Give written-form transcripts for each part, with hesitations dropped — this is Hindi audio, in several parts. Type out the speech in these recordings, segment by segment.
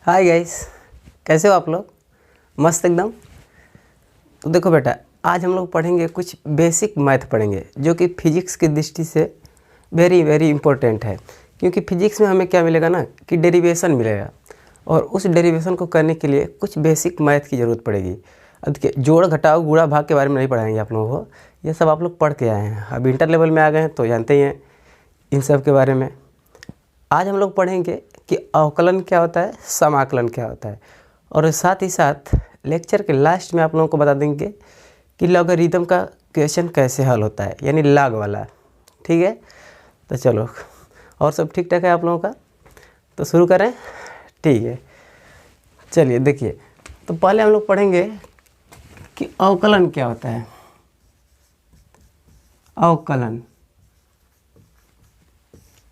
हाय गाइस, कैसे हो आप लोग? मस्त एकदम। तो देखो बेटा, आज हम लोग पढ़ेंगे कुछ बेसिक मैथ पढ़ेंगे जो कि फिजिक्स की दृष्टि से वेरी वेरी इंपॉर्टेंट है। क्योंकि फिजिक्स में हमें क्या मिलेगा ना कि डेरिवेशन मिलेगा, और उस डेरिवेशन को करने के लिए कुछ बेसिक मैथ की ज़रूरत पड़ेगी। अब देखिए, जोड़ घटाव गुणा भाग के बारे में नहीं पढ़ाएंगे आप लोगों को, ये सब आप लोग पढ़ के आए हैं। अब इंटर लेवल में आ गए हैं तो जानते ही हैं इन सब के बारे में। आज हम लोग पढ़ेंगे कि अवकलन क्या होता है, समाकलन क्या होता है, और साथ ही साथ लेक्चर के लास्ट में आप लोगों को बता देंगे कि लॉगरिथम का क्वेश्चन कैसे हल होता है, यानी लॉग वाला। ठीक है, तो चलो, और सब ठीक ठाक है आप लोगों का? तो शुरू करें। ठीक है, चलिए देखिए, तो पहले हम लोग पढ़ेंगे कि अवकलन क्या होता है।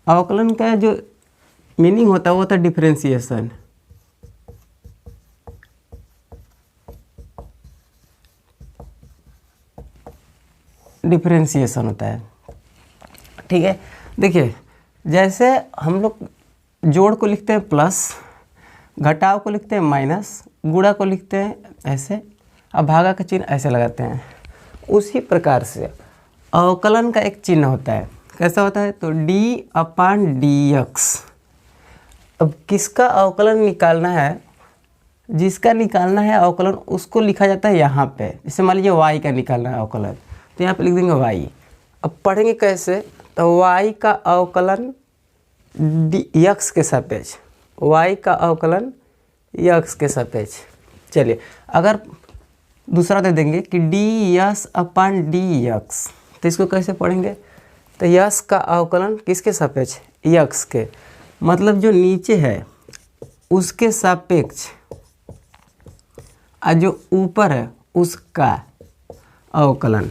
अवकलन का जो मीनिंग होता है वो होता है डिफरेंशिएशन। डिफरेंशिएशन होता है। ठीक है, देखिए, जैसे हम लोग जोड़ को लिखते हैं प्लस, घटाव को लिखते हैं माइनस, गुणा को लिखते हैं ऐसे, अब भागा का चिन्ह ऐसे लगाते हैं। उसी प्रकार से अवकलन का एक चिन्ह होता है। कैसा होता है? तो d/dx। अब किसका अवकलन निकालना है, जिसका निकालना है अवकलन, उसको लिखा जाता है यहाँ पे। जैसे मान लीजिए y का निकालना है अवकलन, तो यहाँ पे लिख देंगे y। अब पढ़ेंगे कैसे? तो y का अवकलन x के सापेक्ष, y का अवकलन x के सापेक्ष। चलिए, अगर दूसरा दे देंगे कि ds/dx, तो इसको कैसे पढ़ेंगे? तो यस का अवकलन किसके सापेक्ष? यक्स के, मतलब जो नीचे है उसके सापेक्ष, और जो ऊपर है उसका अवकलन।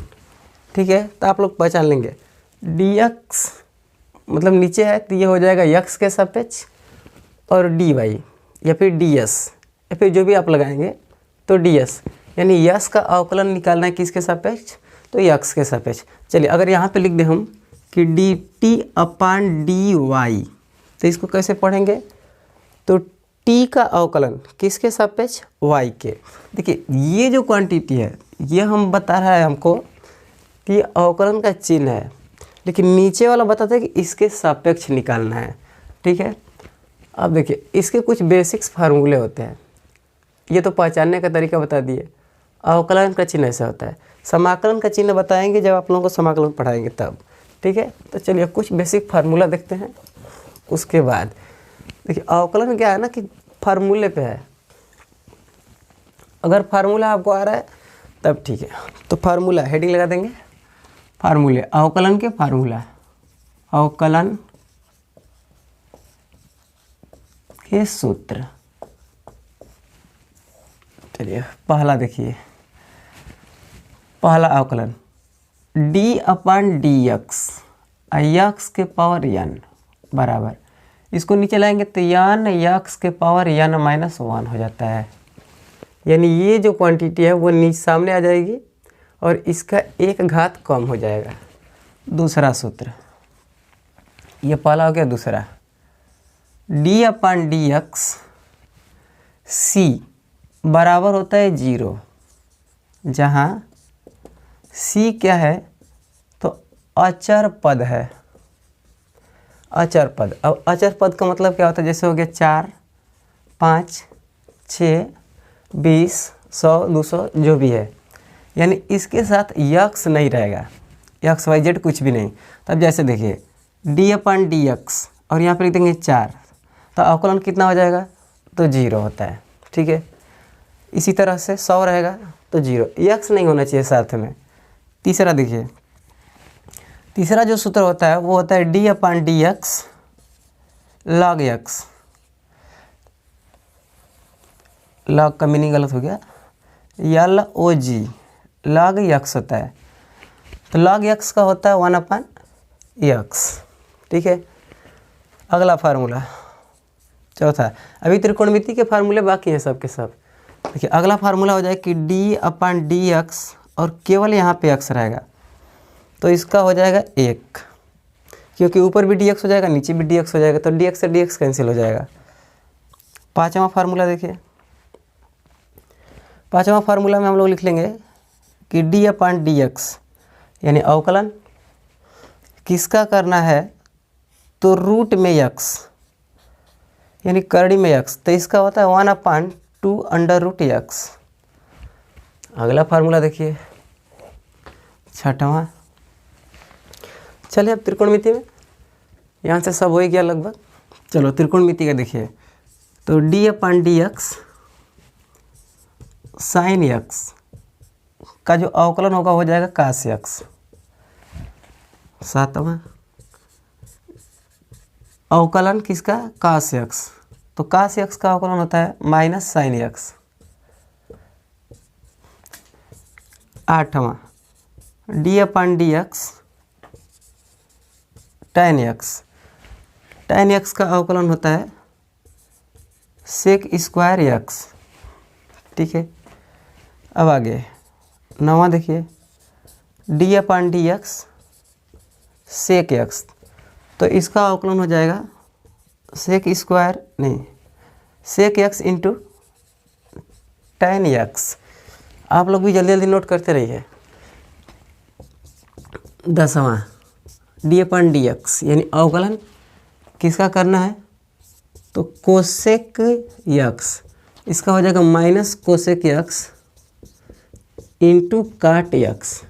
ठीक है, तो आप लोग पहचान लेंगे dx मतलब नीचे है तो ये हो जाएगा यक्स के सापेक्ष, और dy या फिर ds या फिर जो भी आप लगाएंगे तो ds, यानी यस का अवकलन निकालना है किसके सापेक्ष? तो यक्स के सापेक्ष। चलिए, अगर यहाँ पे लिख दें हम कि dt/dy, तो इसको कैसे पढ़ेंगे? तो t का अवकलन किसके सापेक्ष? y के। देखिए, ये जो क्वांटिटी है ये हम बता रहा है हमको कि ये अवकलन का चिन्ह है, लेकिन नीचे वाला बताता है कि इसके सापेक्ष निकालना है। ठीक है, अब देखिए, इसके कुछ बेसिक्स फार्मूले होते हैं, ये तो पहचानने का तरीका बता दिए। अवकलन का चिन्ह ऐसा होता है। समाकलन का चिन्ह बताएंगे जब आप लोगों को समाकलन पढ़ाएंगे तब। ठीक है, तो चलिए कुछ बेसिक फार्मूला देखते हैं। उसके बाद देखिए, अवकलन क्या है ना कि फार्मूले पे है। अगर फार्मूला आपको आ रहा है तब ठीक है, तो फार्मूला हेडिंग लगा देंगे, फार्मूले, अवकलन के फार्मूला, अवकलन के सूत्र। चलिए, पहला देखिए, पहला अवकलन d/dx x के पावर n बराबर, इसको नीचे लाएंगे तो n x के पावर n-1 हो जाता है। यानी ये जो क्वांटिटी है वो नीचे सामने आ जाएगी और इसका एक घात कम हो जाएगा। दूसरा सूत्र, ये पहला हो गया। दूसरा d/dx c बराबर होता है 0, जहाँ c क्या है? तो अचर पद है। अचर पद, अब अचर पद का मतलब क्या होता है? जैसे हो गया 4, 5, 6, 20, 100, 200 जो भी है, यानी इसके साथ यक्स नहीं रहेगा, एक्स वाई जेड कुछ भी नहीं। तब जैसे देखिए d/dx और यहाँ पर लिख देंगे 4, तो अवकलन कितना हो जाएगा? तो 0 होता है। ठीक है, इसी तरह से 100 रहेगा तो 0, यक्स नहीं होना चाहिए साथ में। तीसरा देखिए, तीसरा जो सूत्र होता है वो होता है d/dx log x। log का मीनिंग गलत हो गया, log log x होता है, तो log x का होता है 1/x। ठीक है, अगला फार्मूला चौथा। अभी त्रिकोणमिति के फार्मूले बाकी हैं सब के सब। देखिए, अगला फार्मूला हो जाए कि d/dx और केवल यहाँ पे x रहेगा, तो इसका हो जाएगा 1, क्योंकि ऊपर भी dx हो जाएगा नीचे भी dx हो जाएगा, तो dx से dx कैंसिल हो जाएगा। पांचवा फार्मूला देखिए, पांचवा फार्मूला में हम लोग लिख लेंगे कि डी अपॉन डी एक्स यानी अवकलन किसका करना है, तो रूट में एक्स यानी करड़ी में एक्स, तो इसका होता है 1/2 अंडर रूट एक्स। अगला फार्मूला देखिए छठवां। चलिए अब त्रिकोणमिति में, यहाँ से सब हो ही गया लगभग। चलो त्रिकोणमिति का देखिए, तो D upon D X sine x का जो अवकलन होगा हो जाएगा कास एक्स। सातवां अवकलन किसका, कास एक्स, तो कास एक्स का अवकलन होता है माइनस साइन एक्स। आठवां D upon D x tan x, tan x का अवकलन होता है सेक स्क्वायर एक्स। ठीक है, अब आगे नौवां देखिए, d upon D x sec x, तो इसका अवकलन हो जाएगा सेक स्क्वायर नहीं sec x into tan x. आप लोग भी जल्दी जल्दी नोट करते रहिए। दसवां डी अपॉन डी एक्स यानी अवकलन किसका करना है, तो कोसेक एक्स, इसका हो जाएगा minus cosec x into cot x.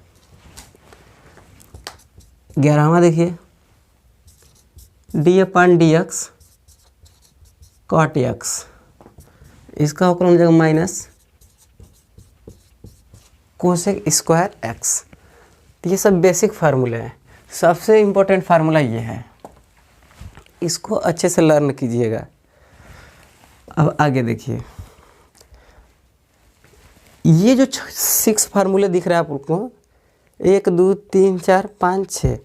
11वां देखिए, d upon D x cot x, इसका अवकलन हो जाएगा माइनस कोसेक स्क्वायर एक्स। ये सब बेसिक फार्मूले हैं, सबसे इम्पोर्टेंट फार्मूला ये है, इसको अच्छे से लर्न कीजिएगा। अब आगे देखिए, ये जो 6 फार्मूले दिख रहे हैं आपको 1 2 3 4 5 6,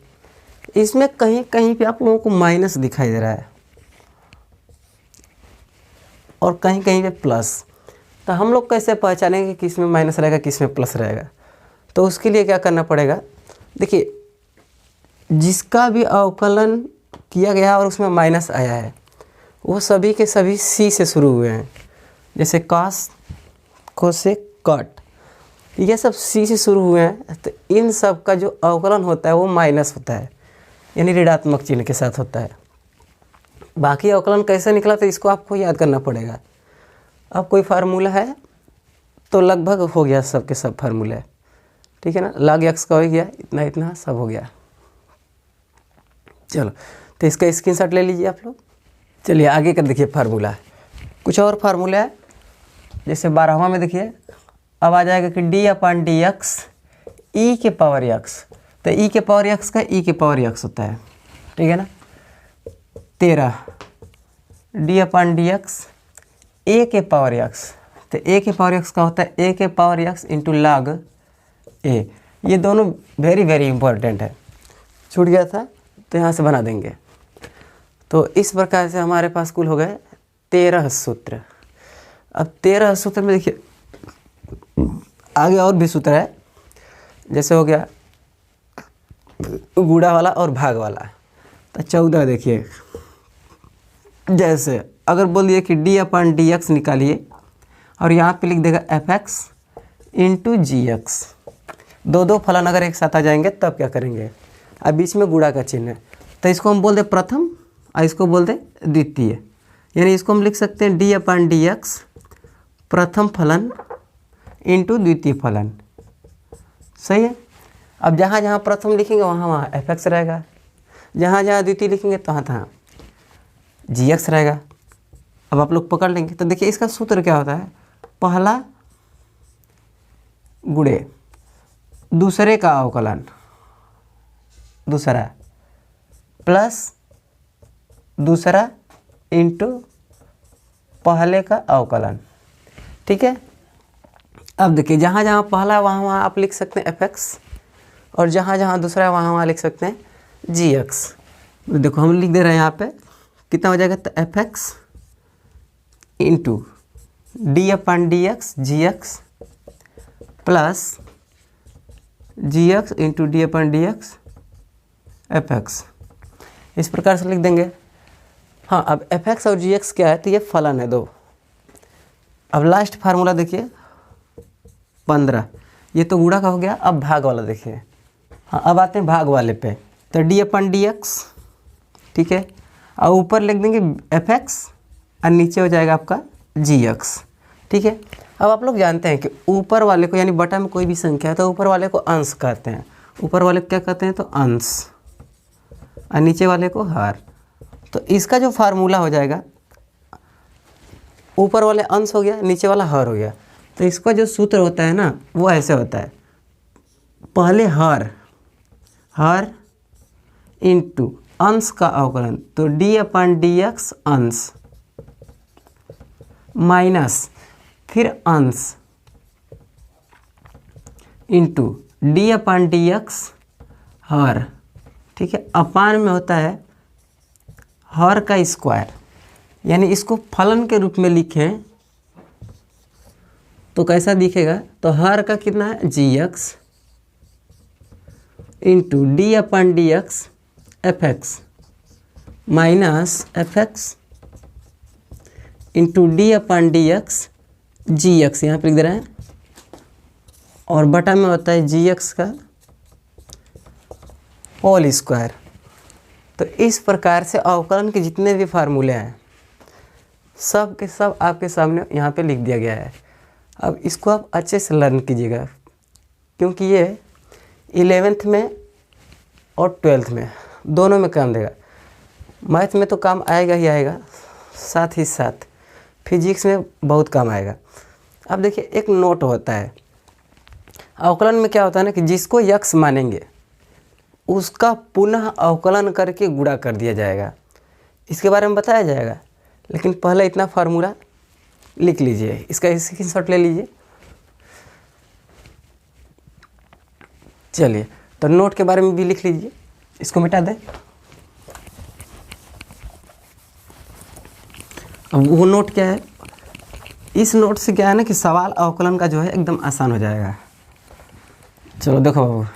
इसमें कहीं कहीं पे आप लोगों को माइनस दिखाई दे रहा है और कहीं कहीं पे प्लस। तो हम लोग कैसे पहचानेंगे कि किस में माइनस रहेगा किस में प्लस रहेगा, तो उसके लिए क्या करना पड़ेगा, देखिए जिसका भी अवकलन किया गया और उसमें माइनस आया है वो सभी के सभी सी से शुरू हुए हैं, जैसे कॉस कोसेक कॉट, ये सब सी से शुरू हुए हैं। तो इन सब का जो अवकलन होता है वो माइनस होता है, यानी ऋणात्मक चिन्ह के साथ होता है। बाकी अवकलन कैसे निकला तो इसको आपको याद करना पड़ेगा। अब कोई फार्मूला है तो लगभग हो गया सब के सब फार्मूले, ठीक है ना, log x का हो गया, इतना इतना सब हो गया। चलो तो इसका स्क्रीनशॉट ले लीजिए आप लोग। चलिए आगे का देखिए फार्मूला, कुछ और फार्मूला है, जैसे 12वां में देखिए, अब आ जाएगा कि D upon D X E के पावर एक्स, तो ई के पावर एक्स का ई के पावर एक्स होता है, ठीक है ना। 13 डी अपॉन डी एक्स ए के पावर एक्स, तो ए के पावर एक्स का होता है ए के पावर एक्स इंटू लॉग ए। ये दोनों वेरी वेरी इंपॉर्टेंट है, छूट गया था तो यहाँ से बना देंगे। तो इस प्रकार से हमारे पास कुल हो गए 13 सूत्र। अब 13 सूत्र में देखिए आगे और भी सूत्र है, जैसे हो गया गुणा वाला और भाग वाला। तो 14 देखिए, जैसे अगर बोल दिए कि डी अपॉन डी एक्स निकालिए और यहाँ पे लिख देगा एफ एक्स इंटू जी एक्स, दो फलन अगर एक साथ आ जाएंगे तब क्या करेंगे, अब बीच में गुणा का चिन्ह है तो इसको हम बोल दे प्रथम और इसको बोल दे द्वितीय, यानी इसको हम लिख सकते हैं डी अपॉन डी एक्स प्रथम फलन इंटू द्वितीय फलन। सही है। अब जहाँ जहाँ प्रथम लिखेंगे वहाँ वहाँ एफ एक्स रहेगा, जहाँ जहाँ द्वितीय लिखेंगे तो तहाँ जी एक्स रहेगा। अब आप लोग पकड़ लेंगे। तो देखिए इसका सूत्र क्या होता है, पहला गुणे दूसरे का अवकलन दूसरा प्लस दूसरा इंटू पहले का अवकलन, ठीक है। अब देखिए जहाँ जहाँ पहला वहाँ वहाँ आप लिख सकते हैं एफ एक्स और जहाँ जहाँ दूसरा वहाँ वहाँ लिख सकते हैं जी एक्स। देखो हम लिख दे रहे हैं यहाँ पे कितना हो जाएगा, तो F X into D upon D X G X plus G X into D upon D X F X, इस प्रकार से लिख देंगे। हाँ अब एफ एक्स और जी एक्स क्या है, तो ये फलन है दो, अब लास्ट फार्मूला देखिए 15, ये तो गुणा का हो गया। अब भाग वाला देखिए। हाँ, अब आते हैं भाग वाले पे। तो d/dx, ठीक है, और ऊपर लिख देंगे fx और नीचे हो जाएगा आपका gx, ठीक है। अब आप लोग जानते हैं कि ऊपर वाले को यानी बटा में कोई भी संख्या है तो ऊपर वाले को अंश कहते हैं। ऊपर वाले को क्या कहते हैं? तो अंश, और नीचे वाले को हर। तो इसका जो फार्मूला हो जाएगा, ऊपर वाले अंश हो गया, नीचे वाला हर हो गया। तो इसका जो सूत्र होता है ना, वो ऐसे होता है, पहले हर इंटू अंश का अवकलन, तो d/dx अंश माइनस फिर अंश इंटू d/dx हर, ठीक है। अपान में होता है हर का स्क्वायर, यानी इसको फलन के रूप में लिखें तो कैसा दिखेगा? तो हर का कितना है? gx into d/dx fx minus fx into d/dx gx, यहाँ पे लिख दे रहे हैं, और बटा में होता है gx का होल स्क्वायर। तो इस प्रकार से अवकलन के जितने भी फार्मूले हैं सब के सब आपके सामने यहाँ पे लिख दिया गया है। अब इसको आप अच्छे से लर्न कीजिएगा, क्योंकि ये 11th में और 12th में दोनों में काम देगा। मैथ में तो काम आएगा ही आएगा, साथ ही साथ फिजिक्स में बहुत काम आएगा। अब देखिए, एक नोट होता है अवकलन में, क्या होता है ना कि जिसको यक्स मानेंगे उसका पुनः अवकलन करके गुणा कर दिया जाएगा, इसके बारे में बताया जाएगा। लेकिन पहले इतना फार्मूला लिख लीजिए, इसका स्क्रीनशॉट ले लीजिए। चलिए, तो नोट के बारे में भी लिख लीजिए, इसको मिटा दें। अब वो नोट क्या है? इस नोट से क्या है ना कि सवाल अवकलन का जो है एकदम आसान हो जाएगा। चलो देखो बाबू,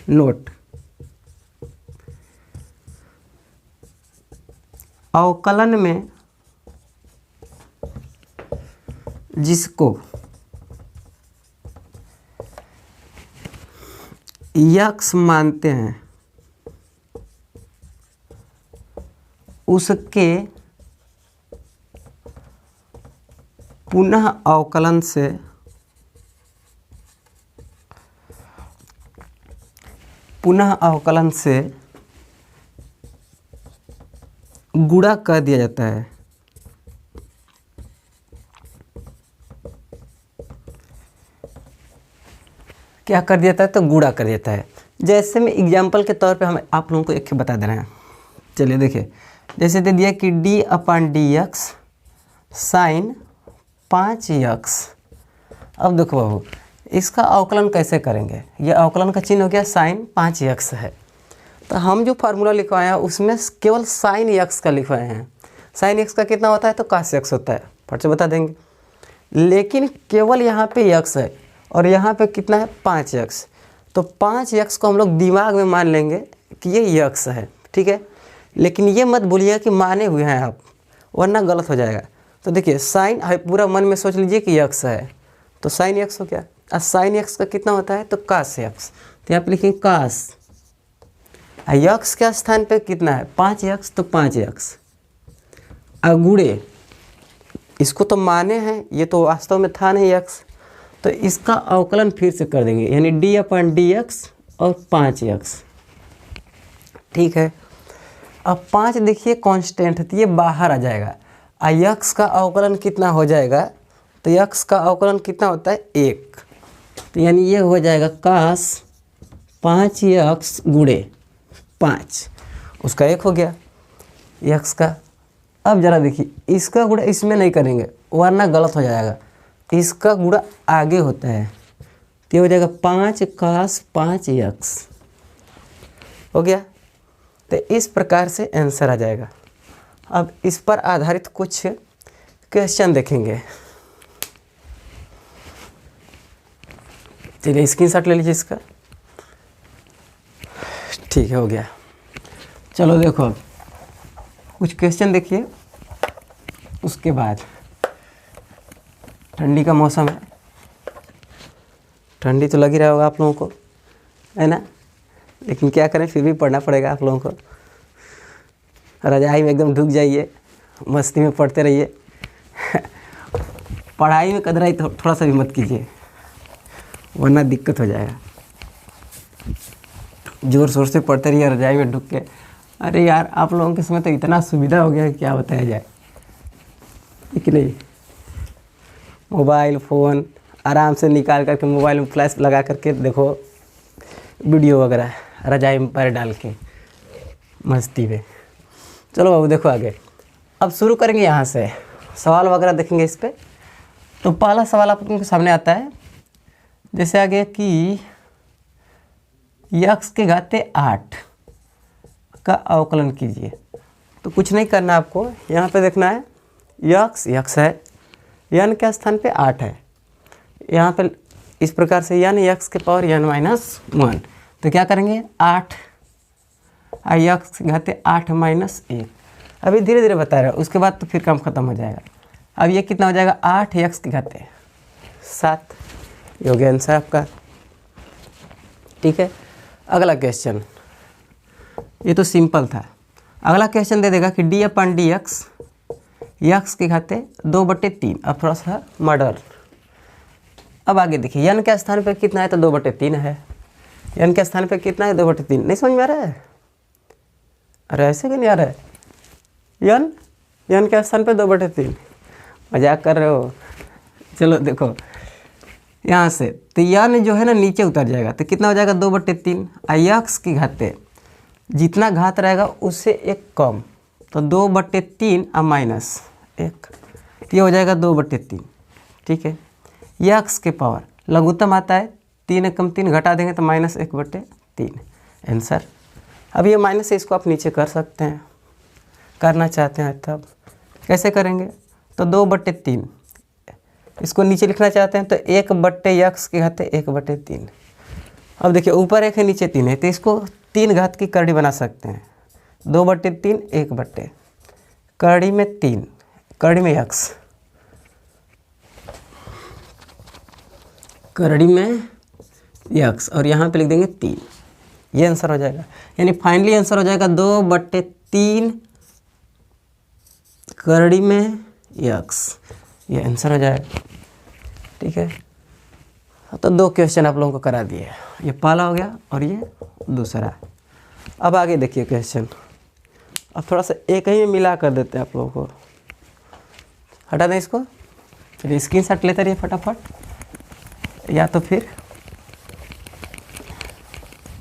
नोट, अवकलन में जिसको यक्स मानते हैं उसके पुनः अवकलन से गुणा कर दिया जाता है। क्या कर दिया जाता है? तो गुणा कर देता है। जैसे मैं एग्जाम्पल के तौर पे हम आप लोगों को एक बता दे रहे हैं। चलिए देखिए, जैसे दे दिया कि d/dx साइन 5x। अब देखो बाबू, इसका अवकलन कैसे करेंगे? ये अवकलन का चिन्ह हो गया साइन 5x है। तो हम जो फार्मूला लिखवाए हैं उसमें केवल साइन x का लिखवाए हैं। साइन x का कितना होता है? तो cos x होता है, फट से बता देंगे। लेकिन केवल यहाँ पे x है और यहाँ पे कितना है? 5x। तो 5x को हम लोग दिमाग में मान लेंगे कि ये x है, ठीक है। लेकिन ये मत भूलिए कि माने हुए हैं आप, वरना गलत हो जाएगा। तो देखिए, साइन पूरा मन में सोच लीजिए कि x है, तो साइन x हो गया। और साइन x का कितना होता है? तो cos x। तो यहाँ पे लिखेंगे cos, x के स्थान पे कितना है? 5x, तो 5x गुणे, इसको तो माने हैं, ये तो वास्तव में था नहीं x, तो इसका अवकलन फिर से कर देंगे, यानी d/dx और 5x, ठीक है। अब 5 देखिए कांस्टेंट है, तो ये बाहर आ जाएगा। x का अवकलन कितना हो जाएगा? तो x का अवकलन कितना होता है? 1। तो यानी ये हो जाएगा cos 5x गुणे 5, उसका 1 हो गया x का। अब जरा देखिए, इसका गुणा इसमें नहीं करेंगे वरना गलत हो जाएगा। इसका गुणा आगे होता है, तो ये हो जाएगा 5 cos 5x हो गया। तो इस प्रकार से आंसर आ जाएगा। अब इस पर आधारित कुछ क्वेश्चन देखेंगे। चलिए स्क्रीनशॉट ले लीजिए इसका, ठीक है, हो गया। चलो देखो, अब कुछ क्वेश्चन देखिए, उसके बाद ठंडी का मौसम है, ठंडी तो लग ही रहा होगा आप लोगों को, है ना। लेकिन क्या करें, फिर भी पढ़ना पड़ेगा आप लोगों को। रजाई में एकदम ढुक जाइए, मस्ती में पढ़ते रहिए। पढ़ाई में कदराई थोड़ा सा भी मत कीजिए, वरना दिक्कत हो जाएगा। ज़ोर शोर से पढ़ते रहिए रजाई में ढुक के। अरे यार, आप लोगों के समय तो इतना सुविधा हो गया है, क्या बताया जाए। ठीक नहीं, मोबाइल फ़ोन आराम से निकाल करके मोबाइल में फ्लैश लगा करके देखो वीडियो वगैरह, रजाई में पैर डाल के मस्ती में। चलो बाबू देखो आगे, अब शुरू करेंगे यहाँ से, सवाल वगैरह देखेंगे इस पर। तो पहला सवाल आप लोगों के सामने आता है, जैसे आगे कि यक्स के घाते 8 का अवकलन कीजिए। तो कुछ नहीं करना आपको, यहाँ पे देखना है यक्स है, यन के स्थान पे 8 है। यहाँ पे इस प्रकार से यन यक्स के पावर n-1। तो क्या करेंगे, 8 यक्स के घाते 8 - 1। अभी धीरे धीरे बता रहे हो, उसके बाद तो फिर काम खत्म हो जाएगा। अब ये कितना हो जाएगा, 8 यक्स के घाते 7। ये हो गया आंसर आपका। ठीक है, अगला क्वेश्चन, ये तो सिंपल था। अगला क्वेश्चन दे देगा कि d/dx यक्स के घाते 2/3। अब थोड़ा सा मॉडर्न। अब आगे देखिए, यन के स्थान पे कितना है, तो 2/3 है। यन के स्थान पे कितना है, 2/3। नहीं समझ में आ रहा है? अरे ऐसे क्यों नहीं आ रहा है? यन के स्थान पे 2/3, मजाक कर रहे हो? चलो देखो यहाँ से, तो यन जो है ना नीचे उतर जाएगा, तो कितना हो जाएगा, 2/3। यक्स की घाते जितना घात रहेगा उससे एक कम, तो 2/3 -1, तो ये हो जाएगा 2/3। ठीक है, यक्स के पावर लघुत्तम आता है, 3 कम 3 घटा देंगे तो -1/3 आंसर। अब ये माइनस से इसको आप नीचे कर सकते हैं, करना चाहते हैं तब कैसे करेंगे, तो 2/3 इसको नीचे लिखना चाहते हैं तो 1/x के घाते 1/3। अब देखिए ऊपर 1 है नीचे 3 है, तो इसको 3 घात की करड़ी बना सकते हैं। 2/3 1/, करड़ी में 3, करड़ी में x, करड़ी में x, और यहाँ पे लिख देंगे 3। ये आंसर हो जाएगा, यानी फाइनली आंसर हो जाएगा 2/3 करड़ी में x। ये आंसर हो जाएगा। ठीक है, तो 2 क्वेश्चन आप लोगों को करा दिए, ये पहला हो गया और ये दूसरा। अब आगे देखिए क्वेश्चन, अब थोड़ा सा एक ही में मिला कर देते हैं आप लोगों को। हटा दें इसको, चलिए स्क्रीनशॉट लेते रहिए फटाफट, या तो फिर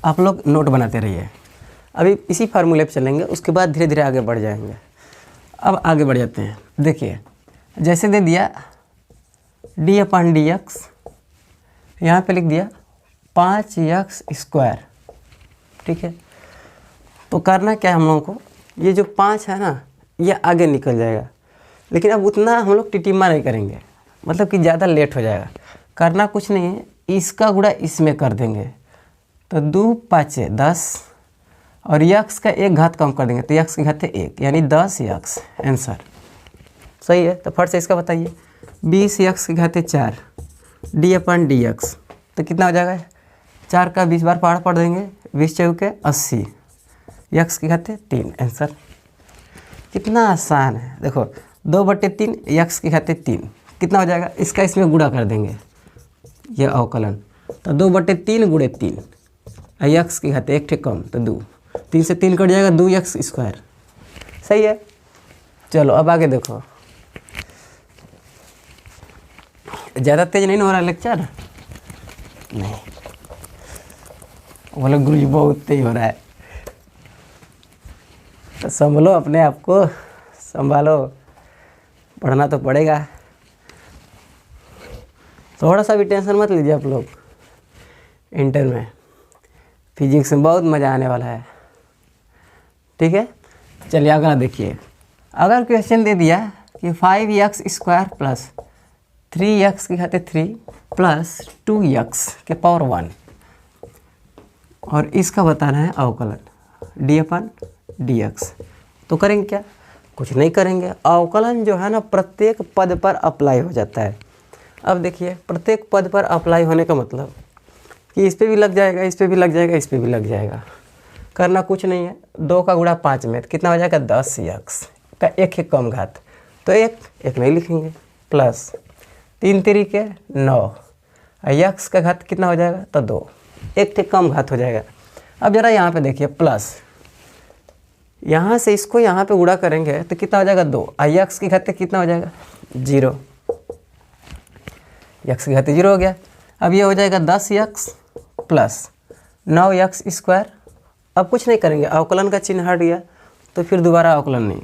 आप लोग नोट बनाते रहिए। अभी इसी फार्मूले पे चलेंगे, उसके बाद धीरे धीरे आगे बढ़ जाएंगे। अब आगे बढ़ जाते हैं। देखिए जैसे दे दिया d/dx, यहाँ पे लिख दिया 5x²। ठीक है, तो करना क्या है हम लोगों को, ये जो 5 है ना ये आगे निकल जाएगा, लेकिन अब उतना हम लोग टिटिम्मा नहीं करेंगे, मतलब कि ज़्यादा लेट हो जाएगा। करना कुछ नहीं है, इसका गुणा इसमें कर देंगे, तो 2 5 10, और यक्स का 1 घात कम कर देंगे तो यक्स के घाते 1, यानी 10 यक्स आंसर। सही है, तो फट से इसका बताइए, 20 यक्स के घाते 4 d/dx, तो कितना हो जाएगा, 4 का 20 बार पहाड़ पढ़ देंगे, 20 चौके 80, यक्स के घाते 3 आंसर। कितना आसान है, देखो 2/3 यक्स के घाते 3 कितना हो जाएगा, इसका इसमें गुणा कर देंगे, यह अवकलन, तो 2/3 × 3, यक्स के घाते 1 कम तो 2, 3 से 3 कट जाएगा, 2x²। सही है, चलो अब आगे देखो। ज़्यादा तेज नहीं हो रहा लेक्चर, नहीं बोलो गुरु जी बहुत तेज हो रहा है, तो संभलो अपने आप को, संभालो, पढ़ना तो पड़ेगा। थोड़ा सा भी टेंशन मत लीजिए आप लोग, इंटर में फिजिक्स में बहुत मज़ा आने वाला है। ठीक है, चलिए अगला देखिए। अगर क्वेश्चन दे दिया कि 5x² + 3x के घाते 3 + 2x के पावर 1, और इसका बताना है अवकलन d/dx, तो करेंगे क्या, कुछ नहीं करेंगे। अवकलन जो है ना प्रत्येक पद पर अप्लाई हो जाता है। अब देखिए प्रत्येक पद पर अप्लाई होने का मतलब कि इस पे भी लग जाएगा, इस पे भी लग जाएगा, इस पे भी लग जाएगा। करना कुछ नहीं है, 2 का गुणा 5 में तो कितना हो जाएगा 10x का एक कम घात, तो एक नहीं लिखेंगे, प्लस 3 तरीके 9 x का घात कितना हो जाएगा तो 2, एक कम घात हो जाएगा। अब जरा यहाँ पे देखिए प्लस, यहाँ से इसको यहाँ पे गुणा करेंगे तो कितना हो जाएगा 2, x की घात कितना हो जाएगा 0, x की घात 0 हो गया। अब ये हो जाएगा 10x प्लस 9x स्क्वायर। अब कुछ नहीं करेंगे, अवकलन का चिन्ह हट गया तो फिर दोबारा अवकलन नहीं।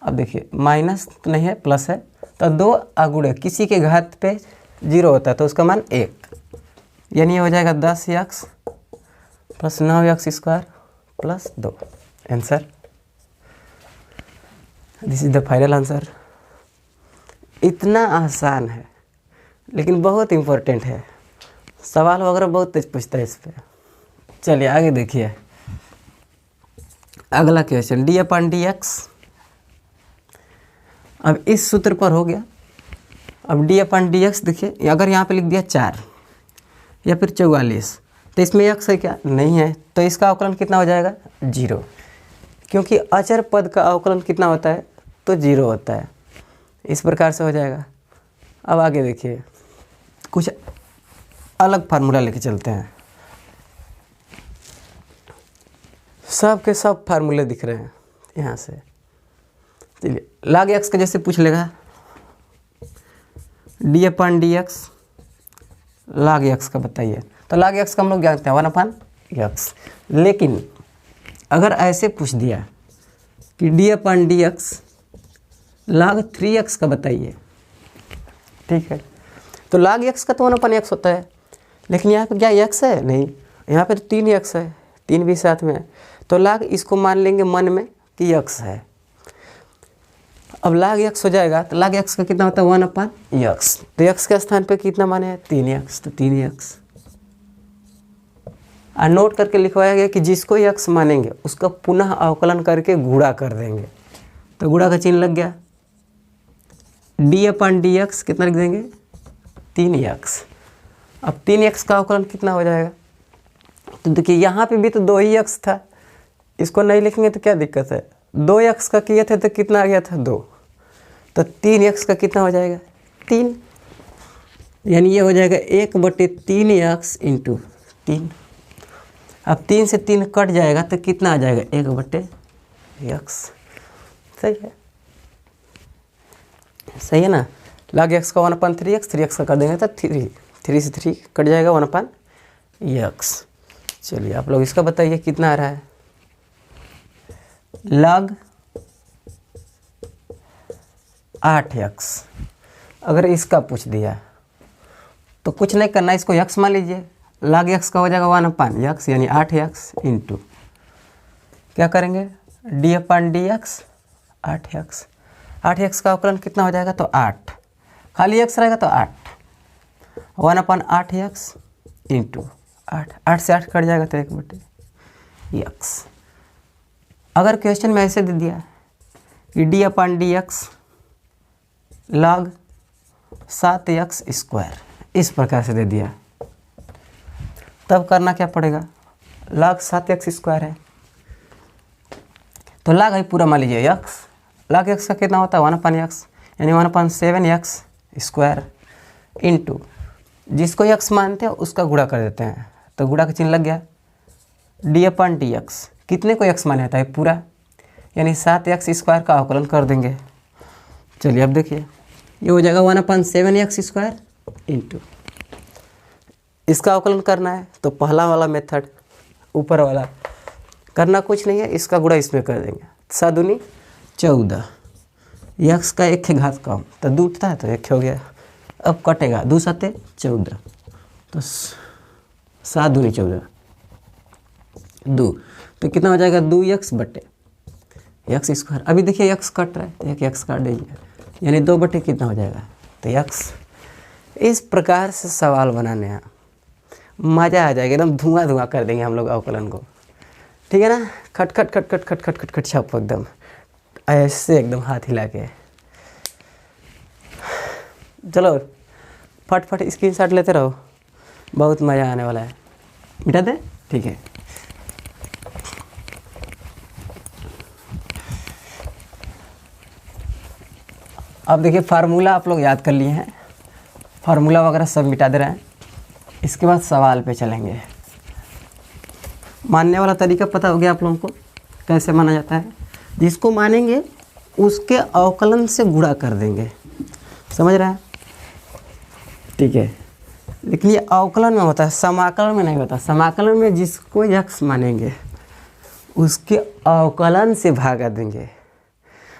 अब देखिए माइनस तो नहीं है, प्लस है, तो 2 अगुणे किसी के घात पे 0 होता है तो उसका मान 1, यानी ये हो जाएगा 10x plus 9x square plus 2। Answer, this is the final answer. इतना आसान है लेकिन बहुत इम्पोर्टेंट है, सवाल वगैरह बहुत तेज पूछता है इस पर। चलिए आगे देखिए अगला क्वेश्चन, d/dx। अब इस सूत्र पर हो गया। अब d/dx देखिए, अगर यहाँ पे लिख दिया 4 या फिर 44 तो इसमें x है क्या, नहीं है, तो इसका अवकलन कितना हो जाएगा 0, क्योंकि अचर पद का अवकलन कितना होता है तो 0 होता है। इस प्रकार से हो जाएगा। अब आगे देखिए कुछ अलग फार्मूला लेके चलते हैं। सब के सब फार्मूले दिख रहे हैं यहाँ से। चलिए log x का जैसे पूछ लेगा, d/dx log x का बताइए, तो log x का हम लोग जानते हैं 1/x। लेकिन अगर ऐसे पूछ दिया कि d/dx log 3x का बताइए, ठीक है, तो log x का तो 1/x होता है, लेकिन यहाँ पे क्या x है, नहीं, यहाँ पे तो 3x है, 3 भी साथ में है, तो log इसको मान लेंगे मन में कि x है। अब log x हो जाएगा तो log x का कितना होता है 1/x, तो x के स्थान पे कितना माने है 3x, तो 3x। और नोट करके लिखवाया गया कि जिसको x मानेंगे उसका पुनः अवकलन करके गुणा कर देंगे, तो गुणा का चिन्ह लग गया। d/dx कितना लिख देंगे 3x। अब 3x का अवकलन कितना हो जाएगा, तो देखिए यहाँ पे भी तो 2 ही x था, इसको नहीं लिखेंगे तो क्या दिक्कत है, 2x का किए थे तो कितना आ गया था 2, तो 3x का कितना हो जाएगा 3, यानी ये हो जाएगा 1/3x इंटू 3। अब 3 से 3 कट जाएगा तो कितना आ जाएगा 1/x। सही है, सही है ना। log x का 1/3x, 3x का कर देंगे तो 3 से 3 कट जाएगा 1/x। चलिए आप लोग इसका बताइए कितना आ रहा है। log 8x अगर इसका पूछ दिया तो कुछ नहीं करना, इसको x मान लीजिए, log x का हो जाएगा 1/x यानी 8x इंटू क्या करेंगे d/dx 8x। 8x का अवकलन कितना हो जाएगा तो 8, खाली x रहेगा तो 8, 1/8x इंटू 8 से 8 कट जाएगा तो 1/x। अगर क्वेश्चन में ऐसे दे दिया कि d/dx log 7x स्क्वायर, इस प्रकार से दे दिया, तब करना क्या पड़ेगा, log 7x स्क्वायर है तो log है पूरा मान लीजिए x, log x का कितना होता है 1/x यानी 1/7x स्क्वायर इंटू जिसको x मानते हैं उसका गुणा कर देते हैं, तो गुणा का चिन्ह लग गया। d/dx कितने को x माना जाता है पूरा, यानी 7x स्क्वायर का अवकलन कर देंगे। चलिए अब देखिए ये हो जाएगा 1/7x स्क्वायर इंटू, इसका अवकलन करना है तो पहला वाला मेथड ऊपर वाला करना कुछ नहीं है, इसका गुणा इसमें कर देंगे, 7 दूनी 14, x का 1 घात कम तो 2 था तो 1 हो गया। अब कटेगा 2 7 14, तो 7 दूनी 14 2, तो कितना हो जाएगा 2x बटे x स्क्वायर। अभी देखिए x कट रहा है तो एक x काट दीजिए, यानी 2 बटे कितना हो जाएगा तो x। इस प्रकार से सवाल बनाने हैं, मज़ा आ जाएगा, एकदम धुआं धुआं कर देंगे हम लोग अवकलन को, ठीक है ना। खट खट खट खट खट खट खट खट छप एकदम ऐसे एकदम हाथ हिला के। चलो फट स्क्रीनशॉट लेते रहो, बहुत मज़ा आने वाला है। मिटा दे, ठीक है। अब देखिए फार्मूला आप लोग याद कर लिए हैं, फार्मूला वगैरह सब मिटा दे रहे हैं। इसके बाद सवाल पे चलेंगे। मानने वाला तरीका पता हो गया आप लोगों को कैसे माना जाता है। जिसको मानेंगे उसके अवकलन से गुणा कर देंगे, समझ रहे हैं, ठीक है। लेकिन ये अवकलन में होता है, समाकलन में नहीं होता। समाकलन में जिसको यक्स मानेंगे उसके अवकलन से भागा देंगे।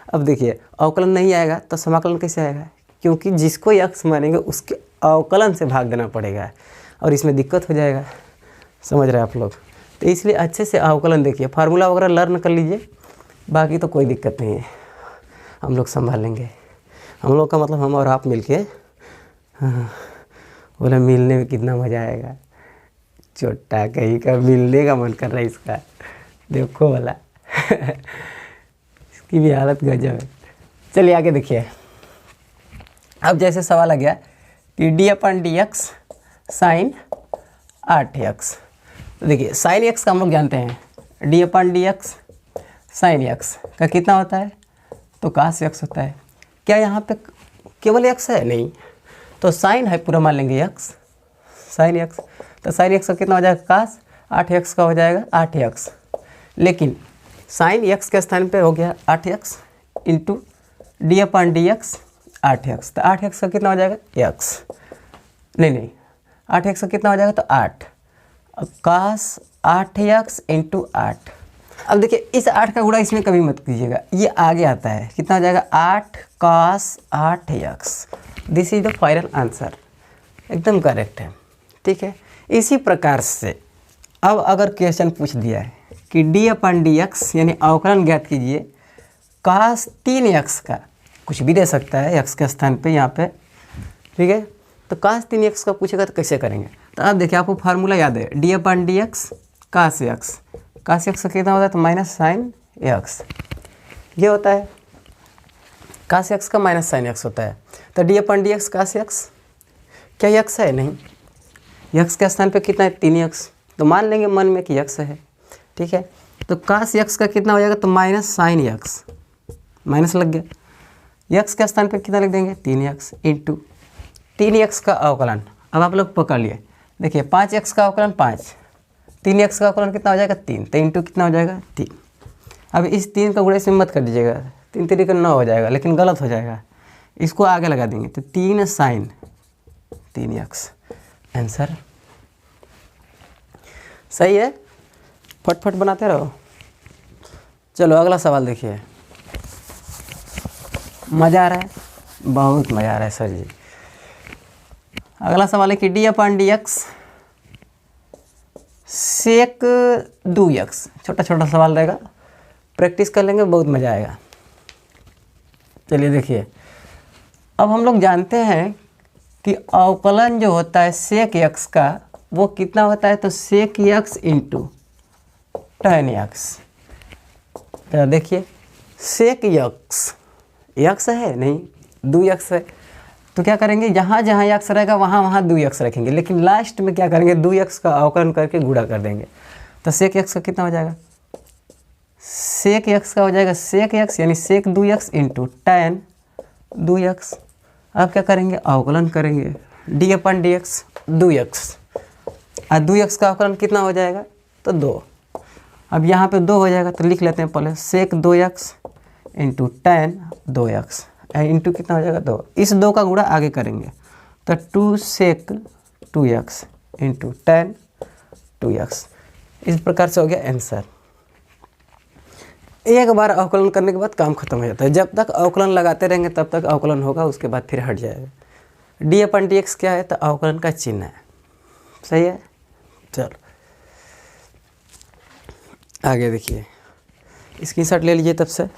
अब देखिए अवकलन नहीं आएगा तो समाकलन कैसे आएगा, क्योंकि जिसको यक्स मानेंगे उसके अवकलन से भाग देना पड़ेगा और इसमें दिक्कत हो जाएगा, समझ रहे हैं आप लोग। तो इसलिए अच्छे से अवकलन देखिए, फार्मूला वगैरह लर्न कर लीजिए, बाकी तो कोई दिक्कत नहीं है, हम लोग संभाल लेंगे। हम लोग का मतलब हम और आप मिलके, हाँ, बोला मिलने में कितना मज़ा आएगा। छोटा कहीं का मिलने का मन कर रहा है इसका, देखो वाला इसकी भी हालत गजब है। चलिए आगे देखिए। अब जैसे सवाल आ गया कि d/dx साइन 8x। तो देखिए साइन x का हम लोग जानते हैं, d/dx साइन x का कितना होता है, तो cos x होता है। क्या यहाँ पे केवल x है, नहीं, तो साइन है पूरा मान लेंगे x, साइन x। तो साइन x का कितना हो जाएगा, cos 8x का हो जाएगा 8x। लेकिन साइन x के स्थान पे हो गया 8x इंटू d/dx 8x। तो 8x का कितना हो जाएगा, x, नहीं 8x का कितना हो जाएगा, तो 8, cos 8x इंटू 8। अब देखिए इस 8 का गुणा इसमें कभी मत कीजिएगा, ये आगे आता है, कितना हो जाएगा, 8 cos 8x। This is the final answer, एकदम करेक्ट है, ठीक है। इसी प्रकार से अब अगर क्वेश्चन पूछ दिया है कि d/dx यानी अवकलन ज्ञात कीजिए cos 3x का, कुछ भी दे सकता है x के स्थान पे यहाँ पे, ठीक है। तो cos 3x का पूछेगा तो कैसे करेंगे, तो अब देखिए आपको फार्मूला याद है, d/dx cos x, cos x का कितना होता है, तो माइनस साइन x, ये होता है cos x का माइनस साइन x होता है। तो d/dx cos x, क्या x है, नहीं, x के स्थान पे कितना है, 3x, तो मान लेंगे मन में कि x है, ठीक है। तो cos x का कितना हो जाएगा, तो माइनस साइन x, माइनस लग गया, x के स्थान पे कितना लिख देंगे, 3x इंटू 3x का अवकलन। अब आप लोग पकड़ लिए, देखिए 5x का अवकलन 5, 3x का अवकलन कितना हो जाएगा, 3, तो इंटू कितना हो जाएगा, 3। अब इस 3 का गुणा इसमें मत कर दीजिएगा, 3 तरीके 9 हो जाएगा, लेकिन गलत हो जाएगा, इसको आगे लगा देंगे, तो 3 साइन 3x, आंसर सही है। फटफट बनाते रहो। चलो अगला सवाल देखिए, मज़ा आ रहा है, बहुत मज़ा आ रहा है सर जी। अगला सवाल है कि d/dx sec 2x, छोटा छोटा सवाल रहेगा, प्रैक्टिस कर लेंगे, बहुत मज़ा आएगा। चलिए देखिए, अब हम लोग जानते हैं कि अवकलन जो होता है sec x का वो कितना होता है, तो sec x into tan x। तो देखिए sec x है, नहीं 2x है, तो क्या करेंगे, जहाँ जहाँ x रहेगा वहाँ वहाँ 2x रखेंगे, लेकिन लास्ट में क्या करेंगे, 2x का अवकलन करके गुणा कर देंगे। तो sec x का कितना हो जाएगा, sec x का हो जाएगा sec x यानी sec 2x into tan 2x। अब क्या करेंगे, अवकलन करेंगे, d/dx 2x, और 2x का अवकलन कितना हो जाएगा, तो 2। अब यहाँ पे 2 हो जाएगा, तो लिख लेते हैं पहले sec 2x into tan 2x, into कितना हो जाएगा, 2। इस 2 का गुणा आगे करेंगे, तो 2 sec 2x into tan 2x। इस प्रकार से हो गया आंसर। एक बार अवकलन करने के बाद काम खत्म हो जाता है, जब तक अवकलन लगाते रहेंगे तब तक अवकलन होगा, उसके बाद फिर हट जाएगा। d/dx क्या है, तो अवकलन का चिन्ह है, सही है। चलो आगे देखिए, स्क्रीनशॉट ले लीजिए तब से।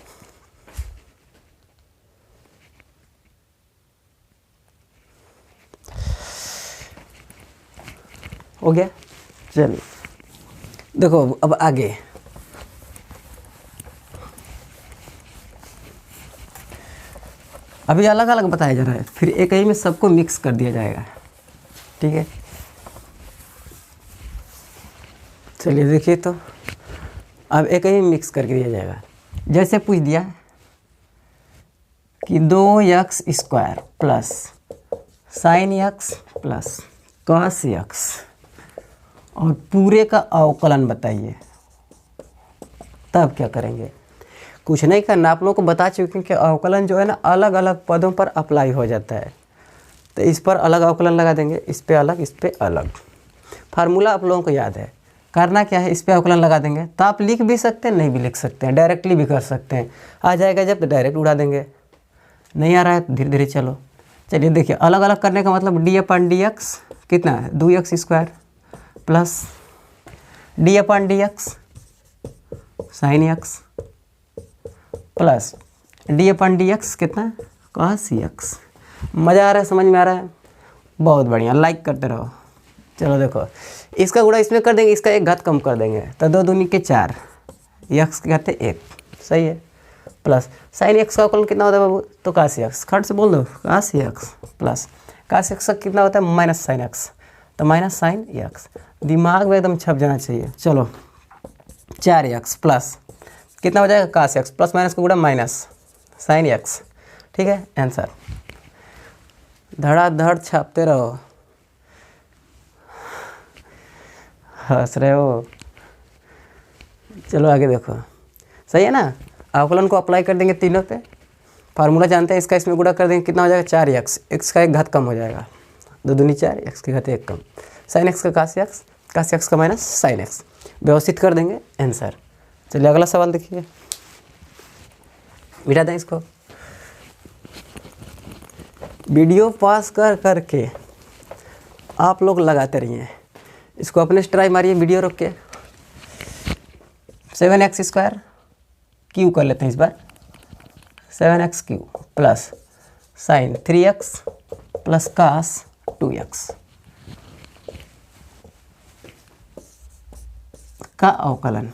हो गया, चलिए देखो अब आगे। अभी अलग अलग बताया जा रहा है, फिर एक ही में सबको मिक्स कर दिया जाएगा। ठीक है। चलिए देखिए, तो अब एक ही मिक्स करके दिया जाएगा। जैसे पूछ दिया कि 2x² plus sign x plus cos x और पूरे का अवकलन बताइए, तब क्या करेंगे? कुछ नहीं करना, आप लोगों को बता चुके हैं कि अवकलन जो है ना अलग अलग पदों पर अप्लाई हो जाता है। तो इस पर अलग अवकलन लगा देंगे, इस पे अलग, इस पे अलग। फार्मूला आप लोगों को याद है, करना क्या है, इस पे अवकलन लगा देंगे। तो आप लिख भी सकते हैं, नहीं भी लिख सकते हैं, डायरेक्टली भी कर सकते हैं। आ जाएगा जब तो डायरेक्ट उड़ा देंगे, नहीं आ रहा है तो धीरे धीरे चलो। चलिए देखिए, अलग अलग करने का मतलब d/dx कितना है, 2x² plus d/dx sign x plus d/dx कितना है, कॉस x। मज़ा आ रहा है, समझ में आ रहा है? बहुत बढ़िया, लाइक करते रहो। चलो देखो, इसका गुणा इसमें कर देंगे, इसका एक घात कम कर देंगे, तो 2 दूनी के 4, x के घाते 1, सही है। प्लस साइन x का अवकलन कितना होता है बाबू, तो कास x, खट से बोल दो कास x प्लस कास x का कितना होता है, माइनस साइन x, तो माइनस साइन x। दिमाग में एकदम छप जाना चाहिए। चलो 4x प्लस कितना हो जाएगा, कास x प्लस माइनस का गुणा माइनस साइन x, ठीक है। आंसर धड़ाधड़ छापते रहो, हंस रहे हो। चलो आगे देखो, सही है ना। अवकलन को अप्लाई कर देंगे तीनों पे, फार्मूला जानते हैं, इसका इसमें गुणा कर देंगे, कितना हो जाएगा, 4x, x का एक घात कम हो जाएगा, 2 दूनी 4, x के घात 1 कम, साइन x का कास x का माइनस साइन x, व्यवस्थित कर देंगे, आंसर। चलिए अगला सवाल देखिए, मिटा दें इसको। वीडियो पास कर करके आप लोग लगाते रहिए, इसको अपने से ट्राई मारिए, वीडियो रोक के। 7x² क्यू कर लेते हैं इस बार, 7x³ plus sine 3x plus cos 2x का अवकलन।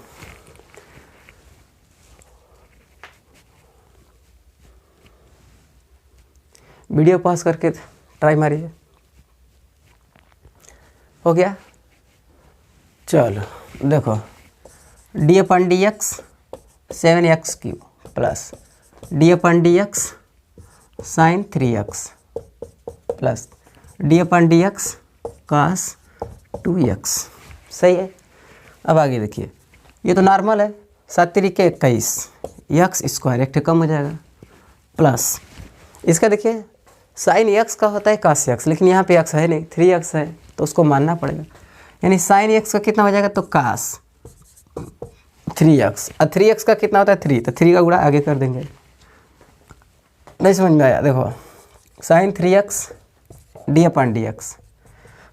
वीडियो पॉज करके ट्राई मारिए, हो गया। चलो देखो, d/dx 7x³ plus d/dx sign 3x plus d/dx cos 2x, सही है। अब आगे देखिए, ये तो नॉर्मल है, 7 तिरिके 21, x² एक कम हो जाएगा, प्लस इसका देखिए साइन x का होता है cos x, लेकिन यहाँ पे x है नहीं, 3x है, तो उसको मानना पड़ेगा। यानी साइन x का कितना हो जाएगा, तो cos 3x, और 3x का कितना होता है 3, तो 3 का गुणा आगे कर देंगे। नहीं समझ में आया? देखो sign 3x d/dx,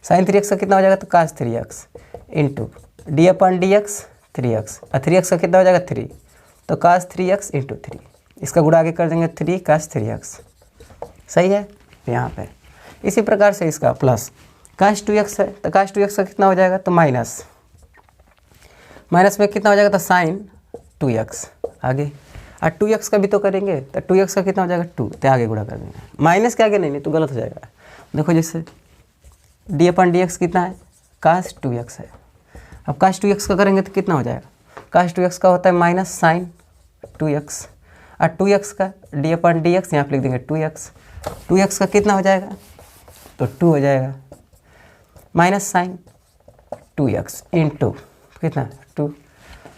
sign 3x का कितना हो जाएगा, तो cos 3x into d/dx 3x, और 3x का कितना हो जाएगा 3, तो cos 3x इंटू 3, इसका गुणा आगे कर देंगे 3 cos 3x, सही है। यहाँ पे इसी प्रकार से इसका प्लस cos 2x है, तो cos 2x का कितना हो जाएगा, तो माइनस में कितना हो जाएगा, तो साइन 2x आगे, और 2x का भी तो करेंगे, तो 2x का कितना हो जाएगा 2, तो आगे गुणा कर देंगे, माइनस के आगे नहीं तो गलत हो जाएगा। देखो जैसे d/dx कितना है, cos 2x है, अब cos 2x का करेंगे तो कितना हो जाएगा, cos 2x का होता है माइनस साइन 2x, और 2x का d/dx यहाँ पे लिख देंगे 2x, 2x का कितना हो जाएगा, तो 2 हो जाएगा, माइनस साइन 2x इंटू कितना 2।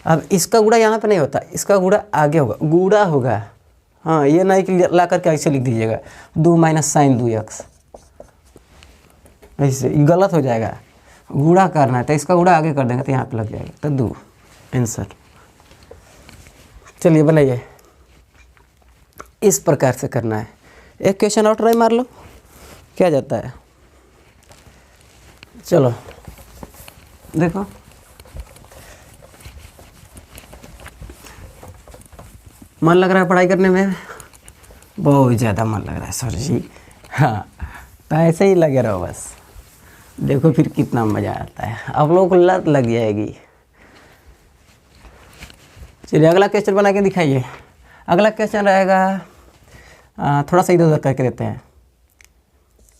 अब इसका गुणा यहाँ पे नहीं होता, इसका गुणा आगे होगा, गुणा होगा, हाँ, ये नहीं कि ला करके ऐसे लिख दीजिएगा 2 माइनस साइन 2x, ऐसे गलत हो जाएगा, गुणा करना है, तो इसका गुणा आगे कर देंगे तो यहाँ पे लग जाएगा, तो 2 आंसर। चलिए बनाइए, इस प्रकार से करना है। एक क्वेश्चन और ट्राई मार लो, क्या जाता है। चलो देखो, मन लग रहा है पढ़ाई करने में, बहुत ज़्यादा मन लग रहा है सर जी, हाँ, तो ऐसे ही लगे रहो बस, देखो फिर कितना मज़ा आता है, आप लोगों को लत लग जाएगी। चलिए अगला क्वेश्चन बना के दिखाइए। अगला क्वेश्चन रहेगा, थोड़ा सा इधर उधर करके देते हैं,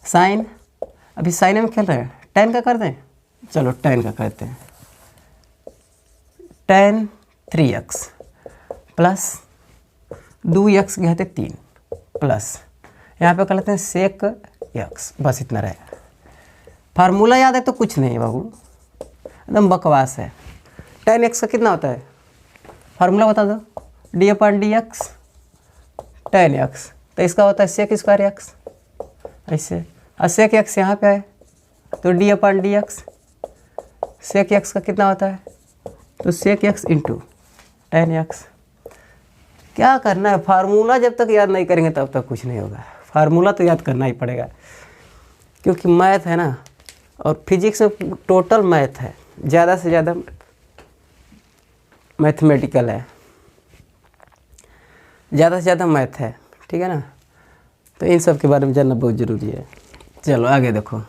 साइन अभी साइन में खेल रहे हैं, tan का कर दें, चलो tan का करते हैं। tan 3x प्लस 2x गए थे 3 प्लस यहाँ पे कर लेते हैं sec x, बस इतना रहेगा। फार्मूला याद है तो कुछ नहीं बाबू, एकदम बकवास है। tan x का कितना होता है, फार्मूला बता दो, d/dx tan x, तो इसका होता है sec स्क्वायर x ऐसे, और sec x यहाँ पे आए तो d/dx sec x का कितना होता है, तो sec x into tan x। क्या करना है, फार्मूला जब तक याद नहीं करेंगे तब तक कुछ नहीं होगा। फार्मूला तो याद करना ही पड़ेगा, क्योंकि मैथ है ना, और फिजिक्स में टोटल मैथ है, ज़्यादा से ज़्यादा मैथमेटिकल है, ज़्यादा से ज़्यादा मैथ है, ठीक है ना। तो इन सब के बारे में जानना बहुत ज़रूरी है। चलो आगे देखो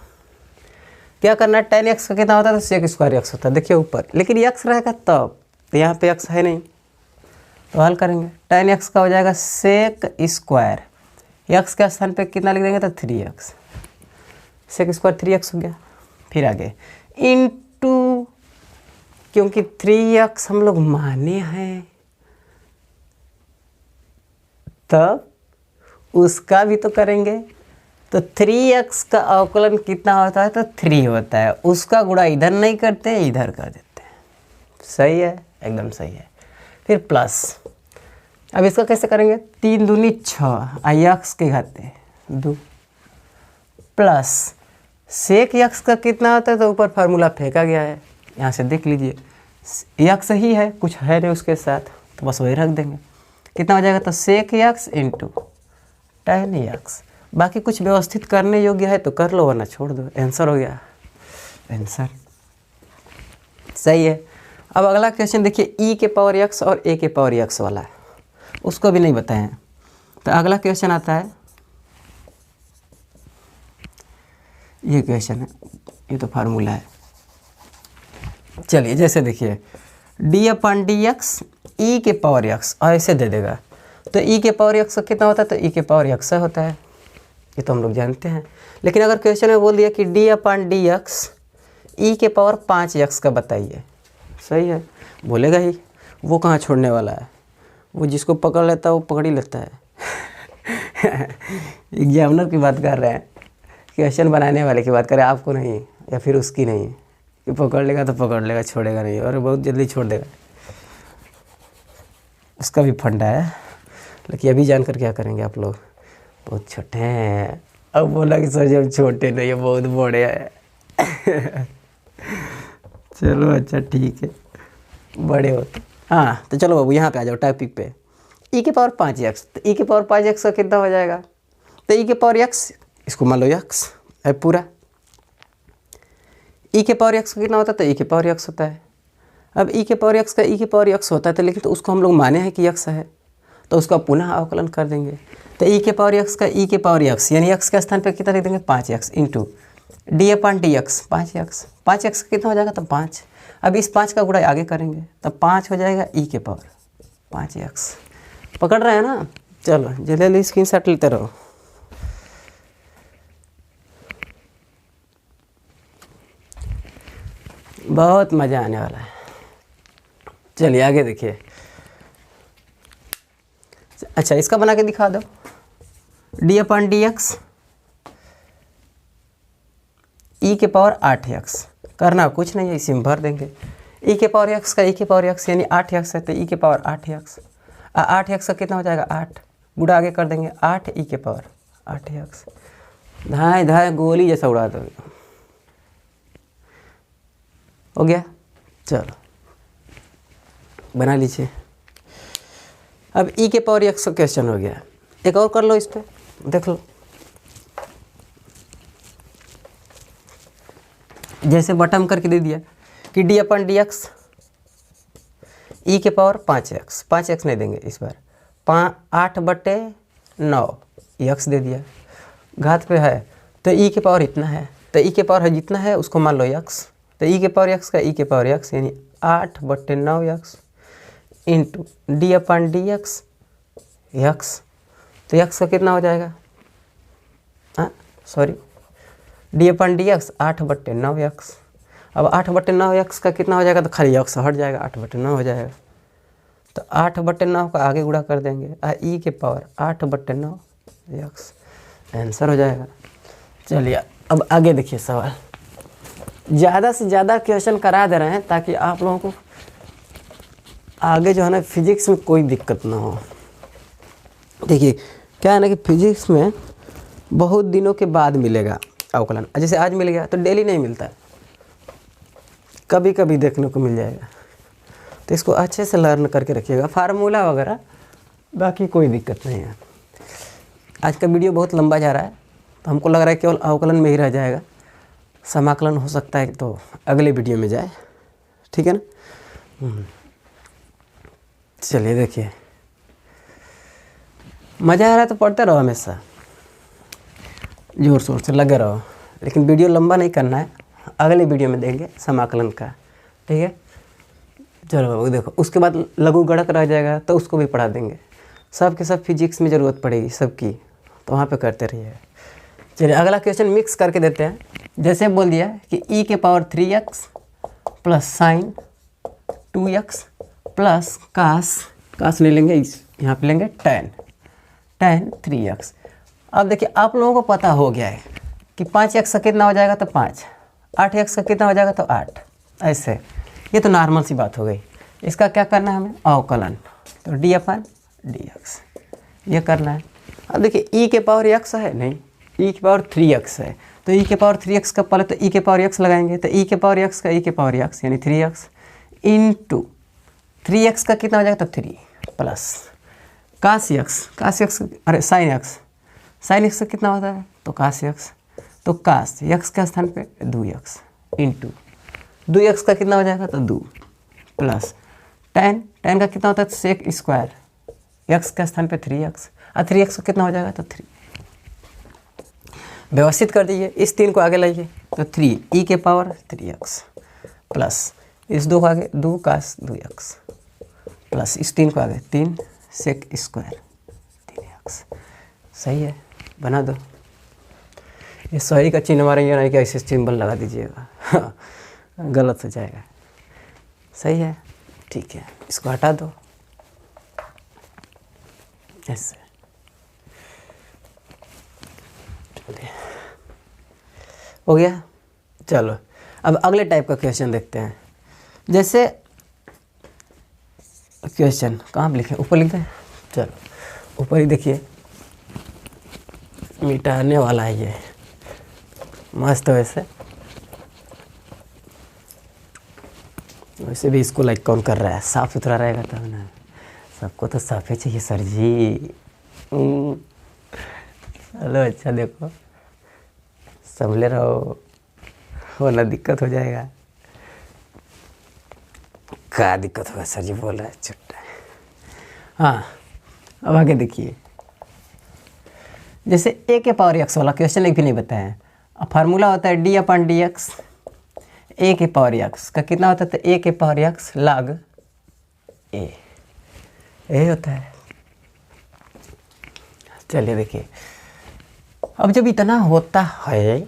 क्या करना है। tan x का कितना होता है, तो sec स्क्वायर x होता है, देखिए ऊपर, लेकिन x रहेगा तब, तो यहाँ पे x है नहीं, तो हल करेंगे। tan x का हो जाएगा sec स्क्वायर, x के स्थान पे कितना लिख देंगे, तो 3x, sec स्क्वायर 3x हो गया। फिर आगे इंटू, क्योंकि 3x हम लोग माने हैं, तब उसका भी तो करेंगे। तो 3x का अवकलन कितना होता है, तो 3 होता है, उसका गुणा इधर नहीं करते, इधर कर देते हैं। सही है, एकदम सही है। फिर प्लस, अब इसका कैसे करेंगे, 3 दूनी 6, x के घाते 2 प्लस sec x का कितना होता है, तो ऊपर फार्मूला फेंका गया है, यहाँ से देख लीजिए, x ही है, कुछ है नहीं उसके साथ, तो बस वही रख देंगे। कितना हो जाएगा, तो sec x into tan x। बाकी कुछ व्यवस्थित करने योग्य है तो कर लो, वरना छोड़ दो, आंसर हो गया, आंसर सही है। अब अगला क्वेश्चन देखिए, e के पावर x और a के पावर x वाला है, उसको भी नहीं बताए हैं। तो अगला क्वेश्चन आता है, ये क्वेश्चन है, ये तो फार्मूला है। चलिए जैसे देखिए, d/dx e के पावर x ऐसे दे देगा, तो e के पावर x कितना होता है, तो e के पावर x होता है, ये तो हम लोग जानते हैं। लेकिन अगर क्वेश्चन में बोल दिया कि d/dx e के पावर 5x का बताइए, सही है, बोलेगा ही, वो कहाँ छोड़ने वाला है, वो जिसको पकड़ लेता है वो पकड़ ही लेता है। एग्जामिनर की बात कर रहे हैं, क्वेश्चन बनाने वाले की बात करें, आपको नहीं, या फिर उसकी नहीं, कि पकड़ लेगा तो पकड़ लेगा, छोड़ेगा नहीं, और बहुत जल्दी छोड़ देगा, उसका भी फंडा है। लेकिन अभी जानकर क्या करेंगे आप लोग, बहुत छोटे हैं। अब बोला कि सर जब छोटे नहीं है, बहुत बड़े हैं। चलो अच्छा ठीक है, बड़े होते। हाँ तो चलो बाबू यहाँ पे आ जाओ टॉपिक पे, e के पावर 5x, तो e के पावर 5x का कितना हो जाएगा, तो e के पावर x, इसको मान लो x है पूरा, e के पावर x का कितना होता है, तो e के पावर x होता है। अब e के पावर x का e के पावर x होता है, तो लेकिन तो उसको हम लोग माने हैं कि x है, तो उसका पुनः अवकलन कर देंगे। तो e के पावर x का e के पावर x, यानी x के स्थान पे कितना लिख देंगे, 5x into d/dx 5x, 5x का कितना हो जाएगा, तो 5। अब इस 5 का गुणा आगे करेंगे, तो 5 हो जाएगा e के पावर 5x। पकड़ रहे हैं ना, चलो जल्दी स्क्रीनशॉट लेते रहो। बहुत मज़ा आने वाला है। चलिए आगे देखिए, अच्छा इसका बना के दिखा दो, d/dx e के पावर 8x, करना कुछ नहीं है, इसी में भर देंगे। e के पावर x का e के पावर x यानी 8x है, तो e के पावर 8x, 8x का कितना हो जाएगा, 8, गुणा आगे कर देंगे, 8 e के पावर 8x, धाए धाए गोली जैसा उड़ा दोगे, हो गया। चलो बना लीजिए। अब e के पावर x का क्वेश्चन हो गया, एक और कर लो, इस पर देख लो, जैसे बटम करके दे दिया कि d/dx e के पावर 5x, 5x नहीं देंगे इस बार, 8/9 x दे दिया, घात पे है, तो e के पावर इतना है, तो e के पावर है जितना है उसको मान लो x, तो e के पावर x का e के पावर x यानी 8/9x इंटू d/dx x, तो x का कितना हो जाएगा, हाँ सॉरी d/dx 8/9x। अब 8/9x का कितना हो जाएगा, तो खाली x हट जाएगा, 8/9 हो जाएगा। तो 8/9 का आगे गुणा कर देंगे, e के पावर 8/9x, आंसर हो जाएगा। चलिए अब आगे देखिए सवाल। ज़्यादा से ज़्यादा क्वेश्चन करा दे रहे हैं ताकि आप लोगों को आगे जो है ना फिजिक्स में कोई दिक्कत ना हो। देखिए क्या है ना कि फिजिक्स में बहुत दिनों के बाद मिलेगा अवकलन। जैसे आज मिल गया तो डेली नहीं मिलता है, कभी कभी देखने को मिल जाएगा। तो इसको अच्छे से लर्न करके रखिएगा, फार्मूला वगैरह, बाकी कोई दिक्कत नहीं है। आज का वीडियो बहुत लंबा जा रहा है तो हमको लग रहा है केवल अवकलन में ही रह जाएगा, समाकलन हो सकता है तो अगले वीडियो में जाए, ठीक है ना। चलिए देखिए, मज़ा आ रहा है तो पढ़ते रहो, हमेशा ज़ोर शोर से लगे रहो, लेकिन वीडियो लंबा नहीं करना है, अगले वीडियो में देंगे समाकलन का, ठीक है। चलो बाबू देखो, उसके बाद लघु गणक रह जाएगा तो उसको भी पढ़ा देंगे। सब के सब फिजिक्स में ज़रूरत पड़ेगी सबकी, तो वहाँ पे करते रहिए। चलिए अगला क्वेश्चन मिक्स करके देते हैं। जैसे बोल दिया कि e के power 3x plus sine 2x plus cos ले लेंगे, यहाँ पे लेंगे tan 3x। अब देखिए आप लोगों को पता हो गया है कि 5x का कितना हो जाएगा तो 5, 8x का कितना हो जाएगा तो 8, ऐसे। ये तो नॉर्मल सी बात हो गई। इसका क्या करना है हमें, अवकलन, तो d/dx ये करना है। अब देखिए e के पावर x है, नहीं e के पावर 3x है, तो e के पावर 3x का पहले तो e के पावर x लगाएंगे, तो e के पावर x का e के पावर x यानी 3x इंटू 3x का कितना हो जाएगा तो 3 प्लस कास x अरे साइन x का कितना होता है तो कास x, तो कास x के स्थान पे 2x इंटू 2x का कितना हो जाएगा तो 2 प्लस tan का कितना होता है तो सेक स्क्वायर, x के स्थान पे 3x और 3x का कितना हो जाएगा तो 3। व्यवस्थित कर दीजिए, इस 3 को आगे लाइए तो 3 e के पावर 3x प्लस इस 2 को आगे 2 कास 2x प्लस इस 3 को आगे 3 सेक स्क्वायर 3x। सही है, बना दो। ये सही का चिन्ह मारेंगे, नहीं कि ऐसे सिंबल लगा दीजिएगा गलत हो जाएगा। सही है, ठीक है, इसको हटा दो ऐसे। हो गया। चलो अब अगले टाइप का क्वेश्चन देखते हैं। जैसे क्वेश्चन कहाँ पे लिखे, ऊपर लिखते हैं, चलो ऊपर ही देखिए, मिटाने वाला है ये, मस्त। वैसे भी इसको लाइक कौन कर रहा है, साफ़ सुथरा रहेगा तब ना, सबको तो साफ ही चाहिए सर जी। चलो अच्छा देखो, संभले रहो वरना दिक्कत हो जाएगा। क्या दिक्कत होगा सर जी, बोल रहा है छुट्टा। हाँ अब आगे देखिए, जैसे a के पावर x वाला क्वेश्चन एक भी नहीं बताया। अब फार्मूला होता है d/dx, a के पावर x का कितना होता है तो a के पावर x log a, यही होता है। चलिए देखिए, अब जब इतना होता है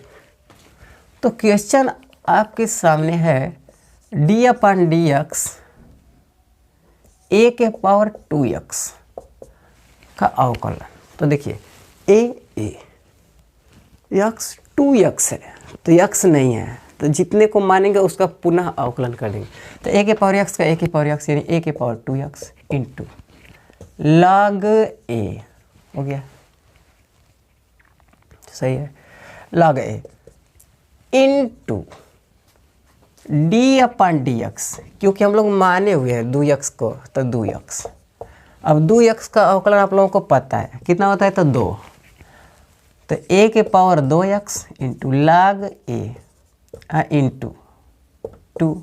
तो क्वेश्चन आपके सामने है d/dx a के पावर 2x का अवकलन। तो देखिए a x 2x है तो x नहीं है, तो जितने को मानेंगे उसका पुनः अवकलन कर देंगे। तो a के पावर x का a के पावर x यानी a के power 2x into log a हो गया। सही है, log a इंटू d/dx, क्योंकि हम लोग माने हुए हैं 2x को तो 2x। अब 2x का अवकलन आप लोगों को पता है कितना होता है तो 2, तो a के power 2x into log a into 2।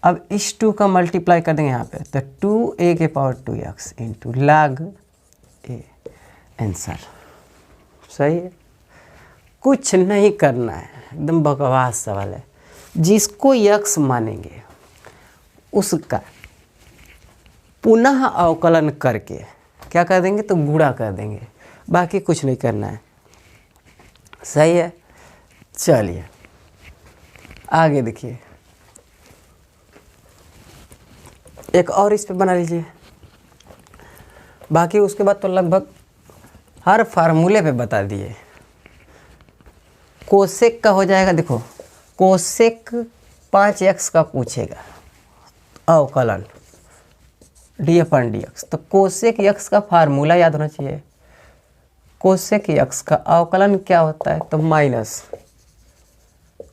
अब इस 2 का मल्टीप्लाई कर देंगे यहाँ पे, तो 2a के power 2x into log a, answer. सही है, कुछ नहीं करना है, एकदम बकवास सवाल है। जिसको x मानेंगे उसका पुनः अवकलन करके क्या कर देंगे तो गुणा कर देंगे, बाकी कुछ नहीं करना है। सही है, चलिए आगे देखिए, एक और इस पे बना लीजिए। बाकी उसके बाद तो लगभग हर फार्मूले पे बता दिए। कोसेक का हो जाएगा, देखो कोसेक 5x का पूछेगा अवकलन d/dx, तो कोसेक x का फार्मूला याद होना चाहिए। कोसेक x का अवकलन क्या होता है, तो minus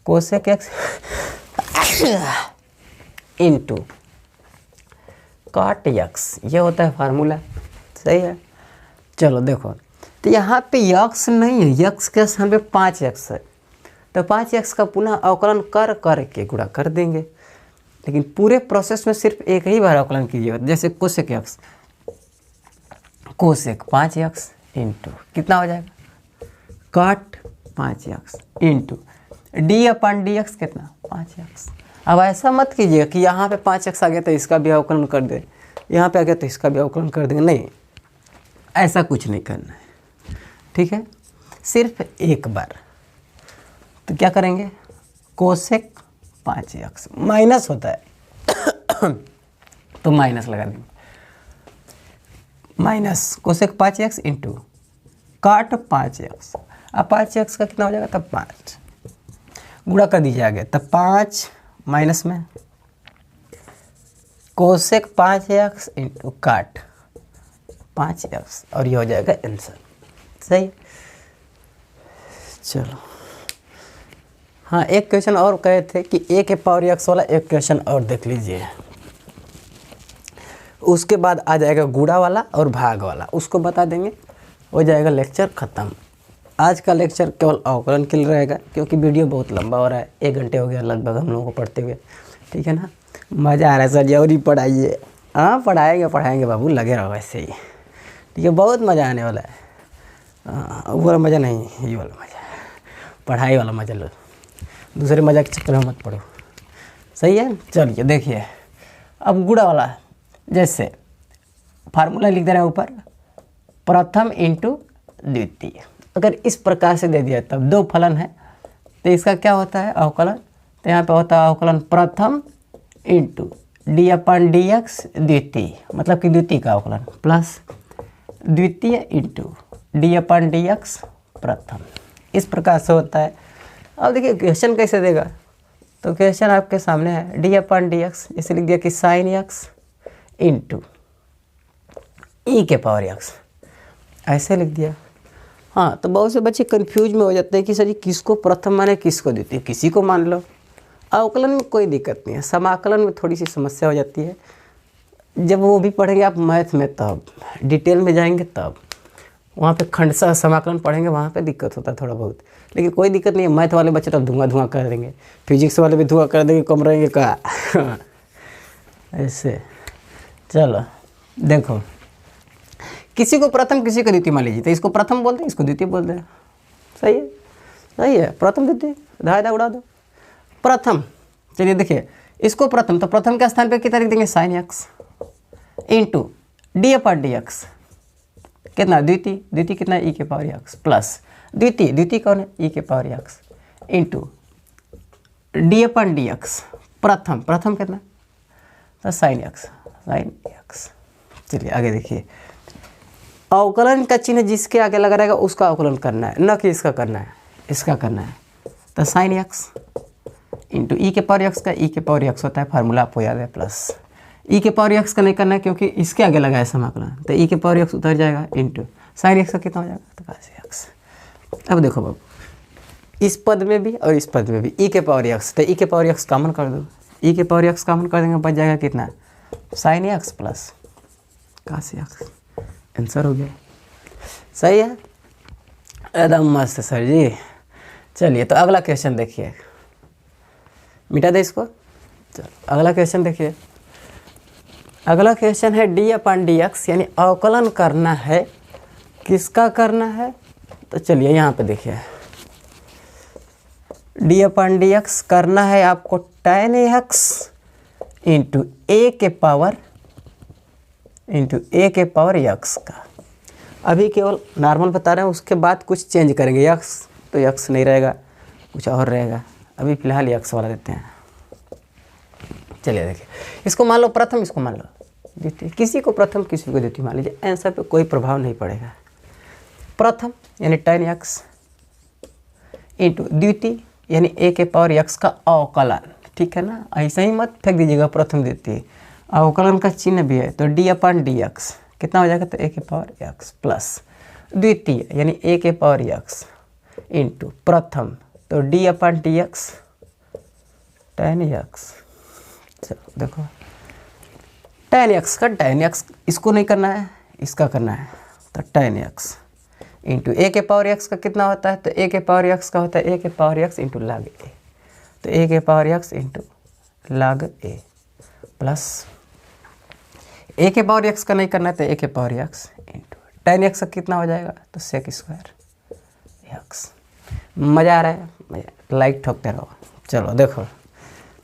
cosec x into cot x, ये होता है फार्मूला। सही है। चलो देखो, तो यहाँ पे x नहीं है, x के स्थान पे 5x है, तो 5x का पुनः अवकलन कर के गुणा कर देंगे। लेकिन पूरे प्रोसेस में सिर्फ एक ही बार अवकलन कीजिएगा। जैसे cosec x, cosec 5x into कितना हो जाएगा, कॉट 5x इंटू d/dx कितना 5x। अब ऐसा मत कीजिएगा कि यहाँ पे 5x आ गया तो इसका भी अवकलन कर दे, यहाँ पे आ गया तो इसका भी अवकलन कर देंगे, नहीं, ऐसा कुछ नहीं करना है। ठीक है, सिर्फ एक बार। तो क्या करेंगे, कोसेक 5x माइनस होता है तो माइनस लगा देंगे, minus cosec 5x into cot 5x। अब 5x का कितना हो जाएगा, तब 5 गुणा कर दीजिए आगे, तब 5 माइनस में cosec 5x into cot 5x, और ये हो जाएगा आंसर। सही। चलो हाँ, एक क्वेश्चन और कहे थे कि a⁴x वाला एक क्वेश्चन और देख लीजिए, उसके बाद आ जाएगा गुणा वाला और भाग वाला, उसको बता देंगे, हो जाएगा लेक्चर ख़त्म। आज का लेक्चर केवल अवकलन के लिए रहेगा, क्योंकि वीडियो बहुत लंबा हो रहा है, 1 घंटे हो गया लगभग हम लोगों को पढ़ते हुए। ठीक है ना, मज़ा आ रहा है सर जी, और ही पढ़ाइए। हाँ पढ़ाएंगे बाबू, लगे रहो ऐसे ही। ठीक है, बहुत मज़ा आने वाला है। वो वाला मज़ा नहीं, ये वाला मज़ा, पढ़ाई वाला मज़ा लो, दूसरे मज़ा के चक्कर में मत पढ़ो। सही है। चलिए देखिए, अब गुणा वाला, जैसे फार्मूला लिख दे रहे हैं ऊपर, प्रथम इंटू द्वितीय। अगर इस प्रकार से दे दिया तब दो फलन है, तो इसका क्या होता है अवकलन, तो यहाँ पे होता है अवकलन प्रथम इंटू d/dx द्वितीय, मतलब कि द्वितीय का अवकलन, प्लस द्वितीय इंटू d/dx प्रथम। इस प्रकार से होता है। अब देखिए क्वेश्चन कैसे देगा, तो क्वेश्चन आपके सामने है d/dx, जैसे लिख दिया कि sin x इंटू e⁴x, ऐसे लिख दिया। हाँ, तो बहुत से बच्चे कंफ्यूज में हो जाते हैं कि सर जी किसको प्रथम माने किसको द्वितीय, किसी को मान लो। अवकलन में कोई दिक्कत नहीं है, समाकलन में थोड़ी सी समस्या हो जाती है। जब वो भी पढ़ेंगे आप मैथ में, तब डिटेल में जाएंगे, तब वहाँ पे खंडशः समाकलन पढ़ेंगे, वहाँ पे दिक्कत होता है थोड़ा बहुत। लेकिन कोई दिक्कत नहीं है, मैथ वाले बच्चे तो धुआं कर देंगे, फिजिक्स वाले भी धुआं कर देंगे, कम रहेंगे का ऐसे। चलो देखो, किसी को प्रथम किसी को द्वितीय मान लीजिए, तो इसको प्रथम बोलते हैं, इसको द्वितीय बोलते हैं। सही है, सही है, प्रथम द्वितीय धाय उड़ा दो। प्रथम, चलिए देखिए इसको प्रथम, तो प्रथम के स्थान पे कितना लिख देंगे sin x इंटू d/dx कितना द्वितीय, द्वितीय कितना e⁴x, प्लस द्वितीय कौन है e⁴x इंटू d/dx प्रथम कितना, तो sin x। चलिए आगे देखिए, अवकलन का चिन्ह जिसके आगे लगा रहेगा उसका अवकलन करना है, न कि इसका करना है, इसका करना है। तो sin x इंटू e⁴x का e⁴x होता है, फार्मूला आपको याद है, प्लस e⁴x का नहीं करना है क्योंकि इसके आगे लगा है समाकलन, तो e⁴x उतर जाएगा इंटू sin x का कितना हो जाएगा, तो cos x। अब देखो बाबू, इस पद में भी और इस पद में भी e⁴x, तो e⁴x कॉमन कर दो, e⁴x कॉमन कर देंगे, बच जाएगा कितना sin x plus cos x। Answer हो गया। सही है, एकदम मस्त सर जी। चलिए तो अगला क्वेश्चन देखिए, मिटा दे इसको। चलो अगला क्वेश्चन देखिए, अगला क्वेश्चन है d/dx, यानी अवकलन करना है, किसका करना है, तो चलिए यहाँ पे देखिए, d/dx करना है आपको tan x इंटू a⁴x का। अभी केवल नॉर्मल बता रहे हैं, उसके बाद कुछ चेंज करेंगे, x तो x नहीं रहेगा, कुछ और रहेगा। अभी फ़िलहाल यक्स वाला देते हैं। चलिए देखिए, इसको मान लो प्रथम, इसको मान लो द्वितीय, किसी को प्रथम किसी को द्वितीय मान लीजिए, आंसर पे कोई प्रभाव नहीं पड़ेगा। प्रथम यानी tan x इंटू द्वितीय यानी a के पावर x का अवकलन, ठीक है ना। ऐसे ही मत फेंक दीजिएगा प्रथम द्वितीय, अवकलन का चिन्ह भी है तो d/dx कितना हो जाएगा, तो a के पावर x प्लस द्वितीय यानी a के पावर x इंटू प्रथम तो d/dx tan x। चलो देखो tan x इसको नहीं करना है, इसका करना है, तो tan x इंटू a के पावर x का कितना होता है, तो a के पावर x का होता है a के power x into log a, तो a के power x into log a plus a के पावर x का नहीं करना है, तो a के power x into tan x का कितना हो जाएगा, तो sec स्क्वायर x। मज़ा आ रहा है, मज़ा, लाइक ठोकते रहो। चलो देखो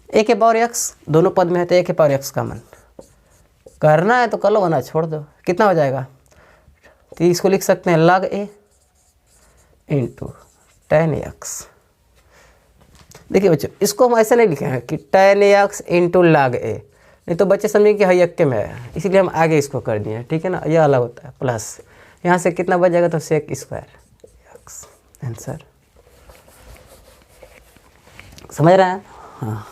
a के पावर x दोनों पद में है, तो a के पावर x का मन करना है तो कर लो, वरना छोड़ दो। कितना हो जाएगा, तो इसको लिख सकते हैं log a into tan x। देखिए बच्चों, इसको हम ऐसे नहीं लिखे हैं कि tan x into log a, नहीं तो बच्चे समझेंगे कि हई यक्के में है, इसीलिए हम आगे इसको कर दिए हैं, ठीक है ना। यह अलग होता है, प्लस यहाँ से कितना बच जाएगा, तो sec स्क्वायर x। आंसर समझ रहे हैं, हाँ।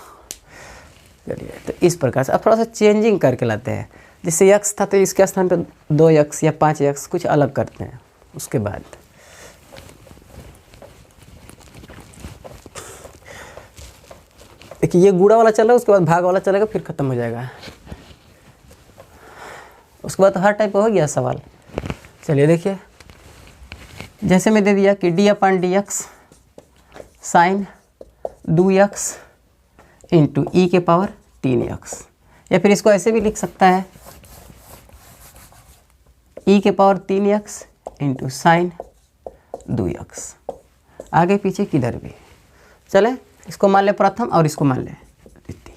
चलिए तो इस प्रकार से अब थोड़ा सा चेंजिंग करके लाते हैं। जैसे x था तो इसके स्थान पे 2x या 5x कुछ अलग करते हैं। उसके बाद देखिए ये गुणा वाला चल रहा है, उसके बाद भाग वाला चलेगा, फिर खत्म हो जाएगा। उसके बाद तो हर टाइप का हो गया सवाल। चलिए देखिए, जैसे मैं दे दिया कि d/dx साइन 2x इंटू ई के पावर 3x, या फिर इसको ऐसे भी लिख सकता है ई के power 3x into sine 2x। आगे पीछे किधर भी चले, इसको मान ले प्रथम और इसको मान ले द्वितीय,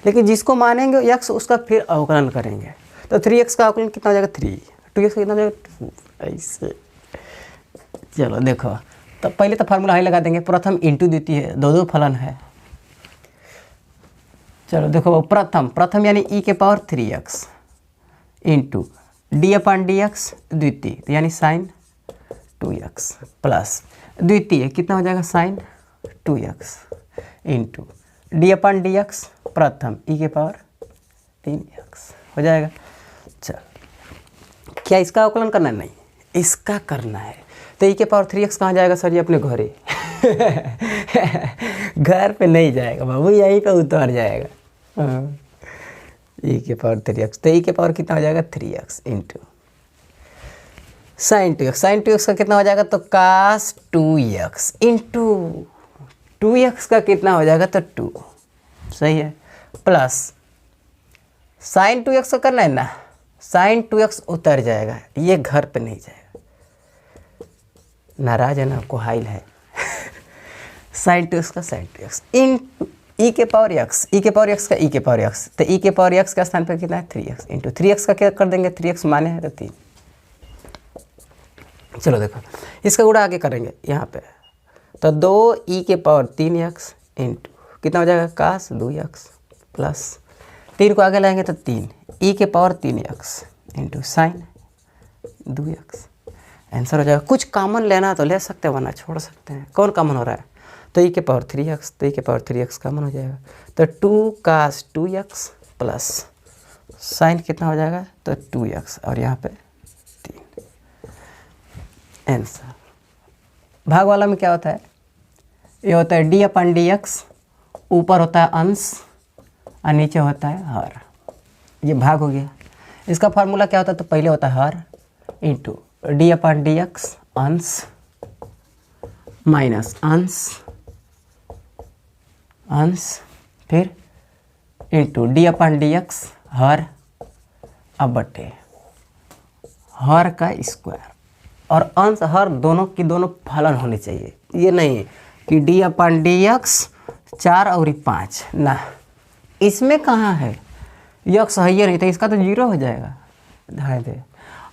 लेकिन जिसको मानेंगे x उसका फिर अवकलन करेंगे। तो 3x का अवकलन कितना हो जाएगा, 3, 2x का कितना हो जाएगा, 2। ऐसे चलो देखो, तो पहले तो फार्मूला हाई लगा देंगे, प्रथम इंटू द्वितीय, दो फलन है। चलो देखो प्रथम यानी ई के पावर 3x इंटू d/dx द्वितीय, तो यानी साइन 2x प्लस द्वितीय कितना हो जाएगा, साइन 2x इंटू d/dx प्रथम ई के पावर 3x हो जाएगा। चलो क्या इसका अवकलन करना है, नहीं इसका करना है, तो ई के पावर 3x कहाँ जाएगा सर जी, अपने घरे घर पे नहीं जाएगा बाबू, यहीं पे उतर जाएगा। हाँ, ई के पावर 3x, तो ई के पावर कितना हो जाएगा, 3x इंटू साइन 2x का कितना हो जाएगा, तो कास 2x इंटू 2x का कितना हो जाएगा, तो 2, सही है, प्लस साइन 2x का करना है ना, साइन 2x उतर जाएगा, ये घर पे नहीं जाएगा। नाराज है ना, आपको हाइल है साइन 2x का साइन 2x इंटू ई के पावर x, ई के पावर x का ई के पावर x, तो ई के पावर x का स्थान पर कितना है, 3x इंटू 3x का क्या कर देंगे, 3x माने हैं तो 3। चलो देखो इसका गुणा आगे करेंगे यहाँ पे, तो 2 ई के पावर 3x इंटू कितना हो जाएगा, कास 2x प्लस 3 को आगे लाएंगे तो 3 ई के power 3x into sine 2x। Answer हो जाएगा। कुछ कॉमन लेना तो ले सकते हैं, वरना छोड़ सकते हैं। कौन कॉमन हो रहा है, तो ई के पावर 3x, तो ई के पावर 3x कॉमन हो जाएगा, तो 2 कास 2x प्लस साइन कितना हो जाएगा, तो 2x और यहाँ पे 3। आंसर भाग वाला में क्या होता है, ये होता है d/dx, ऊपर होता है अंश और नीचे होता है हर, ये भाग हो गया। इसका फार्मूला क्या होता है, तो पहले होता है हर इंटू d/dx अंश माइनस अंश फिर इंटू d/dx हर अब बटे हर का स्क्वायर, और अंश हर दोनों की दोनों फलन होने चाहिए। ये नहीं कि d/dx 4 और 5 ना, इसमें कहाँ है यक्स है ये नहीं, तो इसका तो 0 हो जाएगा। ध्यान दे,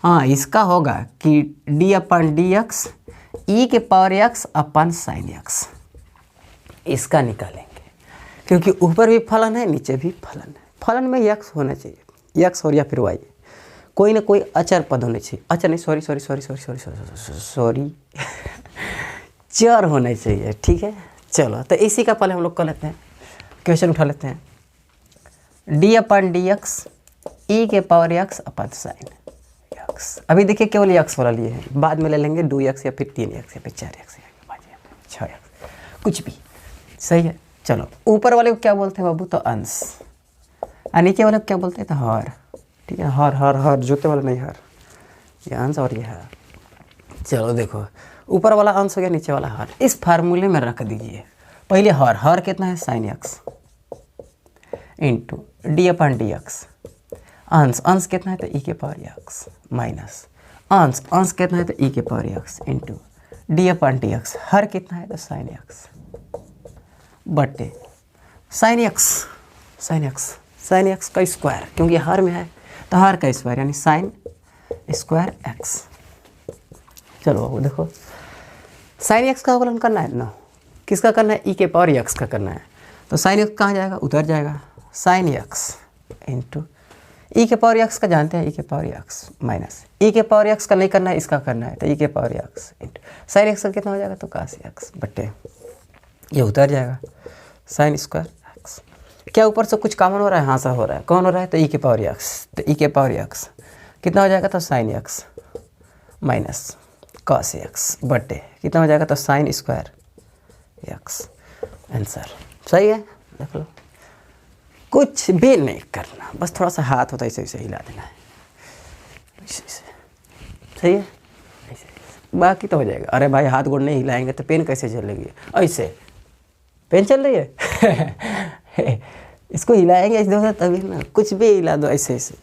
हाँ इसका होगा कि d/dx ई के पावर x अपन साइन x, इसका निकालेंगे, क्योंकि ऊपर भी फलन है नीचे भी फलन है। फलन में यक्स होना चाहिए, यक्स और या फिर वाई, कोई ना कोई अचर पद होने चाहिए। अचर नहीं, सॉरी चर होने चाहिए, ठीक है। चलो तो इसी का पहले हम लोग कर लेते हैं, क्वेश्चन उठा लेते हैं। D upon D X E के power x upon sine x. अभी देखिए केवल एक्स वाला लिए हैं, बाद में ले लेंगे 2x या फिर 3x या फिर 4x या 6x, कुछ भी सही है। चलो ऊपर वाले को क्या बोलते हैं बाबू, तो अंश, और नीचे वाले को क्या बोलते हैं, तो हर, ठीक है। हर जूते वाला नहीं, हर, ये अंश और ये हर। चलो देखो, ऊपर वाला अंश हो गया, नीचे वाला हर। इस फार्मूले में रख दीजिए पहले हर कितना है, sine x into D upon D x. अंश कितना है, तो ई के पावर एक्स माइनस अंश कितना है, तो ई के power x into D upon D x. हर कितना है, तो साइन एक्स बटे साइन एक्स का स्क्वायर, क्योंकि हर में है तो हर का स्क्वायर यानी साइन स्क्वायर एक्स। चलो देखो, साइन एक्स का अवकलन करना है ना, किसका करना है, ई के पावर एक्स का करना है। तो साइन एक्स कहाँ जाएगा, उधर जाएगा, साइन एक्स इंटू ई के पावर एक्स का जानते हैं, ई के पावर एक्स माइनस ई के पावर एक्स का नहीं करना है, इसका करना है, तो ई के power x into sine x का कितना हो जाएगा, तो कास एक्स बटे ये उतर जाएगा साइन स्क्वायर एक्स। क्या ऊपर से कुछ कॉमन हो रहा है, हाँ सा हो रहा है, कौन हो रहा है, तो ई के पावर एक्स। तो ई के पावर एक्स कितना हो जाएगा, तो sine x minus cos x बटे कितना हो जाएगा, तो साइन स्क्वायर एक्स। आंसर सही है, देख लो, कुछ भी नहीं करना, बस थोड़ा सा हाथ होता है ऐसे ऐसे हिला देना है, ऐसे सही है, ऐसे बाकी तो हो जाएगा। अरे भाई हाथ गोड़ नहीं हिलाएंगे तो पेन कैसे चलेगी, ऐसे पेन चल रही है इसको हिलाएंगे ऐसे तभी ना, कुछ भी हिला दो ऐसे ऐसे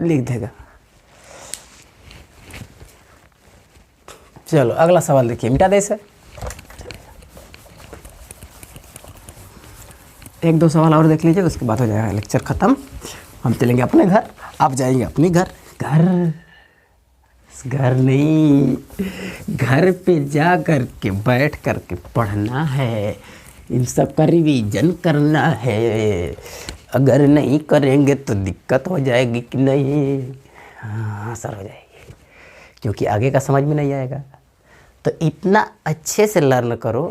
लिख देगा। चलो अगला सवाल देखिए, मिटा दे इसे, एक दो सवाल और देख लीजिए, उसके बाद हो जाएगा लेक्चर ख़त्म। हम चलेंगे अपने घर, आप जाएंगे अपने घर। घर नहीं, घर पे जा कर के बैठ कर के पढ़ना है, इन सब का रिवीजन करना है। अगर नहीं करेंगे तो दिक्कत हो जाएगी कि नहीं, हाँ सर हो जाएगी, क्योंकि आगे का समझ में नहीं आएगा। तो इतना अच्छे से लर्न करो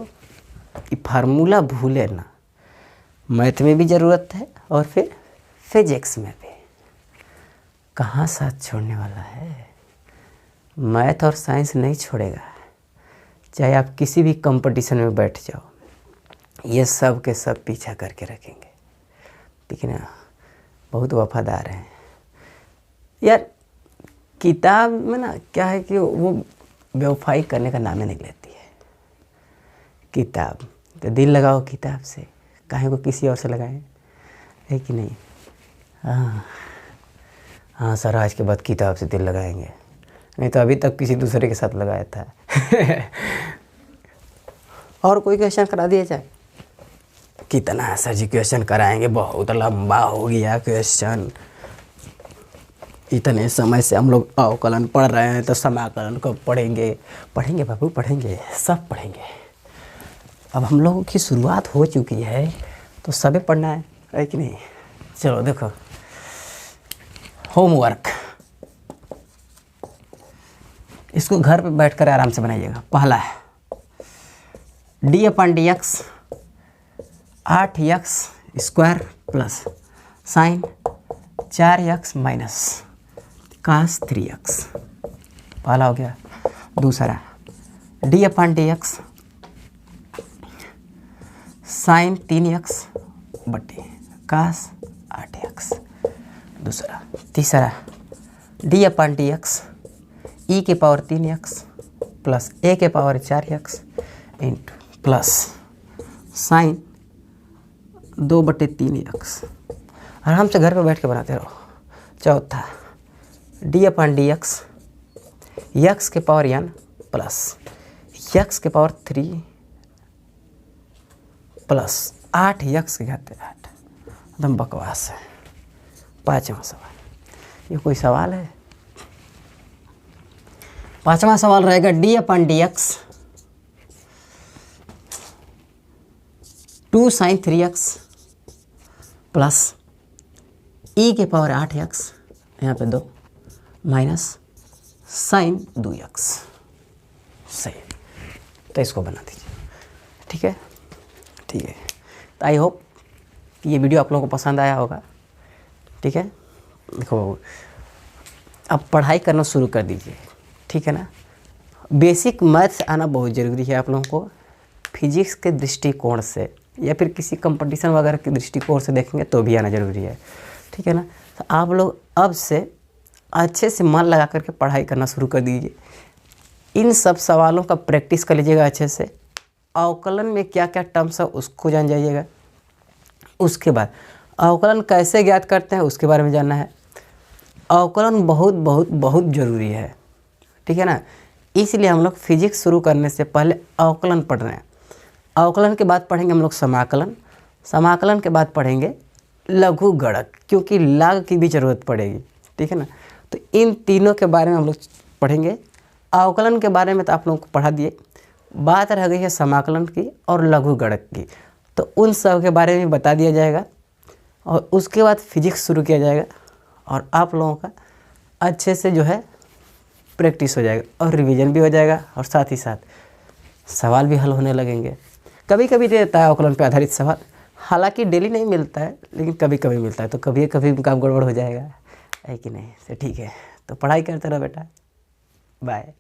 कि फार्मूला भूले ना। मैथ में भी ज़रूरत है और फिर फिजिक्स में भी, कहाँ साथ छोड़ने वाला है। मैथ और साइंस नहीं छोड़ेगा, चाहे आप किसी भी कंपटीशन में बैठ जाओ, ये सब के सब पीछा करके रखेंगे। ठीक है ना, बहुत वफादार हैं यार। किताब में ना क्या है कि वो बेवफाई करने का नाम ही नहीं लेती है किताब। तो दिल लगाओ किताब से, काहे को किसी और से लगाएं, है कि नहीं। हाँ सर, आज के बाद किताब से दिल लगाएंगे, नहीं तो अभी तक किसी दूसरे के साथ लगाया था और कोई क्वेश्चन करा दिया जाए, कितना सर जी क्वेश्चन कराएंगे, बहुत लंबा हो गया क्वेश्चन। इतने समय से हम लोग अवकलन पढ़ रहे हैं, तो समाकलन को पढ़ेंगे बाबू, पढ़ेंगे, सब पढ़ेंगे। अब हम लोगों की शुरुआत हो चुकी है तो सबे पढ़ना है कि नहीं। चलो देखो, होमवर्क, इसको घर पे बैठकर आराम से बनाइएगा। पहला है D upon D X 8x square plus sine 4x minus cos 3x, पहला हो गया। दूसरा D upon D X sine 3x बटे कास 8x, दूसरा। तीसरा D upon D X E के पावर 3x प्लस ए के power 4x into plus sign 2/3x। आराम से घर पे बैठ के बनाते रहो। चौथा D upon D x x के पावर n प्लस एक्स के पावर 3 प्लस 8x के घाते 8। एकदम बकवास है। पाँचवा सवाल, ये कोई सवाल है। पाँचवा सवाल रहेगा D upon D X 2 sin 3x plus e के पावर 8x यहाँ पे 2 माइनस साइन 2x। सही, तो इसको बना दीजिए। ठीक है, ठीक है। तो आई होप ये वीडियो आप लोगों को पसंद आया होगा। ठीक है, देखो अब पढ़ाई करना शुरू कर दीजिए। ठीक है ना, बेसिक मैथ्स आना बहुत ज़रूरी है आप लोगों को। फिजिक्स के दृष्टिकोण से या फिर किसी कंपटीशन वगैरह के दृष्टिकोण से देखेंगे तो भी आना ज़रूरी है। ठीक है ना, तो आप लोग अब से अच्छे से मन लगा करके पढ़ाई करना शुरू कर दीजिए। इन सब सवालों का प्रैक्टिस कर लीजिएगा अच्छे से। अवकलन में क्या क्या टर्म्स है उसको जान जाइएगा। उसके बाद अवकलन कैसे ज्ञात करते हैं उसके बारे में जानना है। अवकलन बहुत बहुत बहुत ज़रूरी है। ठीक है ना, इसलिए हम लोग फिजिक्स शुरू करने से पहले अवकलन पढ़ रहे हैं। अवकलन के बाद पढ़ेंगे हम लोग समाकलन। समाकलन के बाद पढ़ेंगे लघु गणक, क्योंकि लाग की भी ज़रूरत पड़ेगी। ठीक है ना, तो इन तीनों के बारे में हम लोग पढ़ेंगे। अवकलन के बारे में तो आप लोगों को पढ़ा दिए, बात रह गई है समाकलन की और लघु गणक की, तो उन सब के बारे में बता दिया जाएगा और उसके बाद फिजिक्स शुरू किया जाएगा और आप लोगों का अच्छे से जो है प्रैक्टिस हो जाएगा और रिवीजन भी हो जाएगा और साथ ही साथ सवाल भी हल होने लगेंगे। कभी कभी दे देता है अवकलन पर आधारित सवाल, हालांकि डेली नहीं मिलता है लेकिन कभी कभी मिलता है, तो कभी कभी काम गड़बड़ हो जाएगा, है कि नहीं। तो ठीक है, तो पढ़ाई करते रहो बेटा, बाय।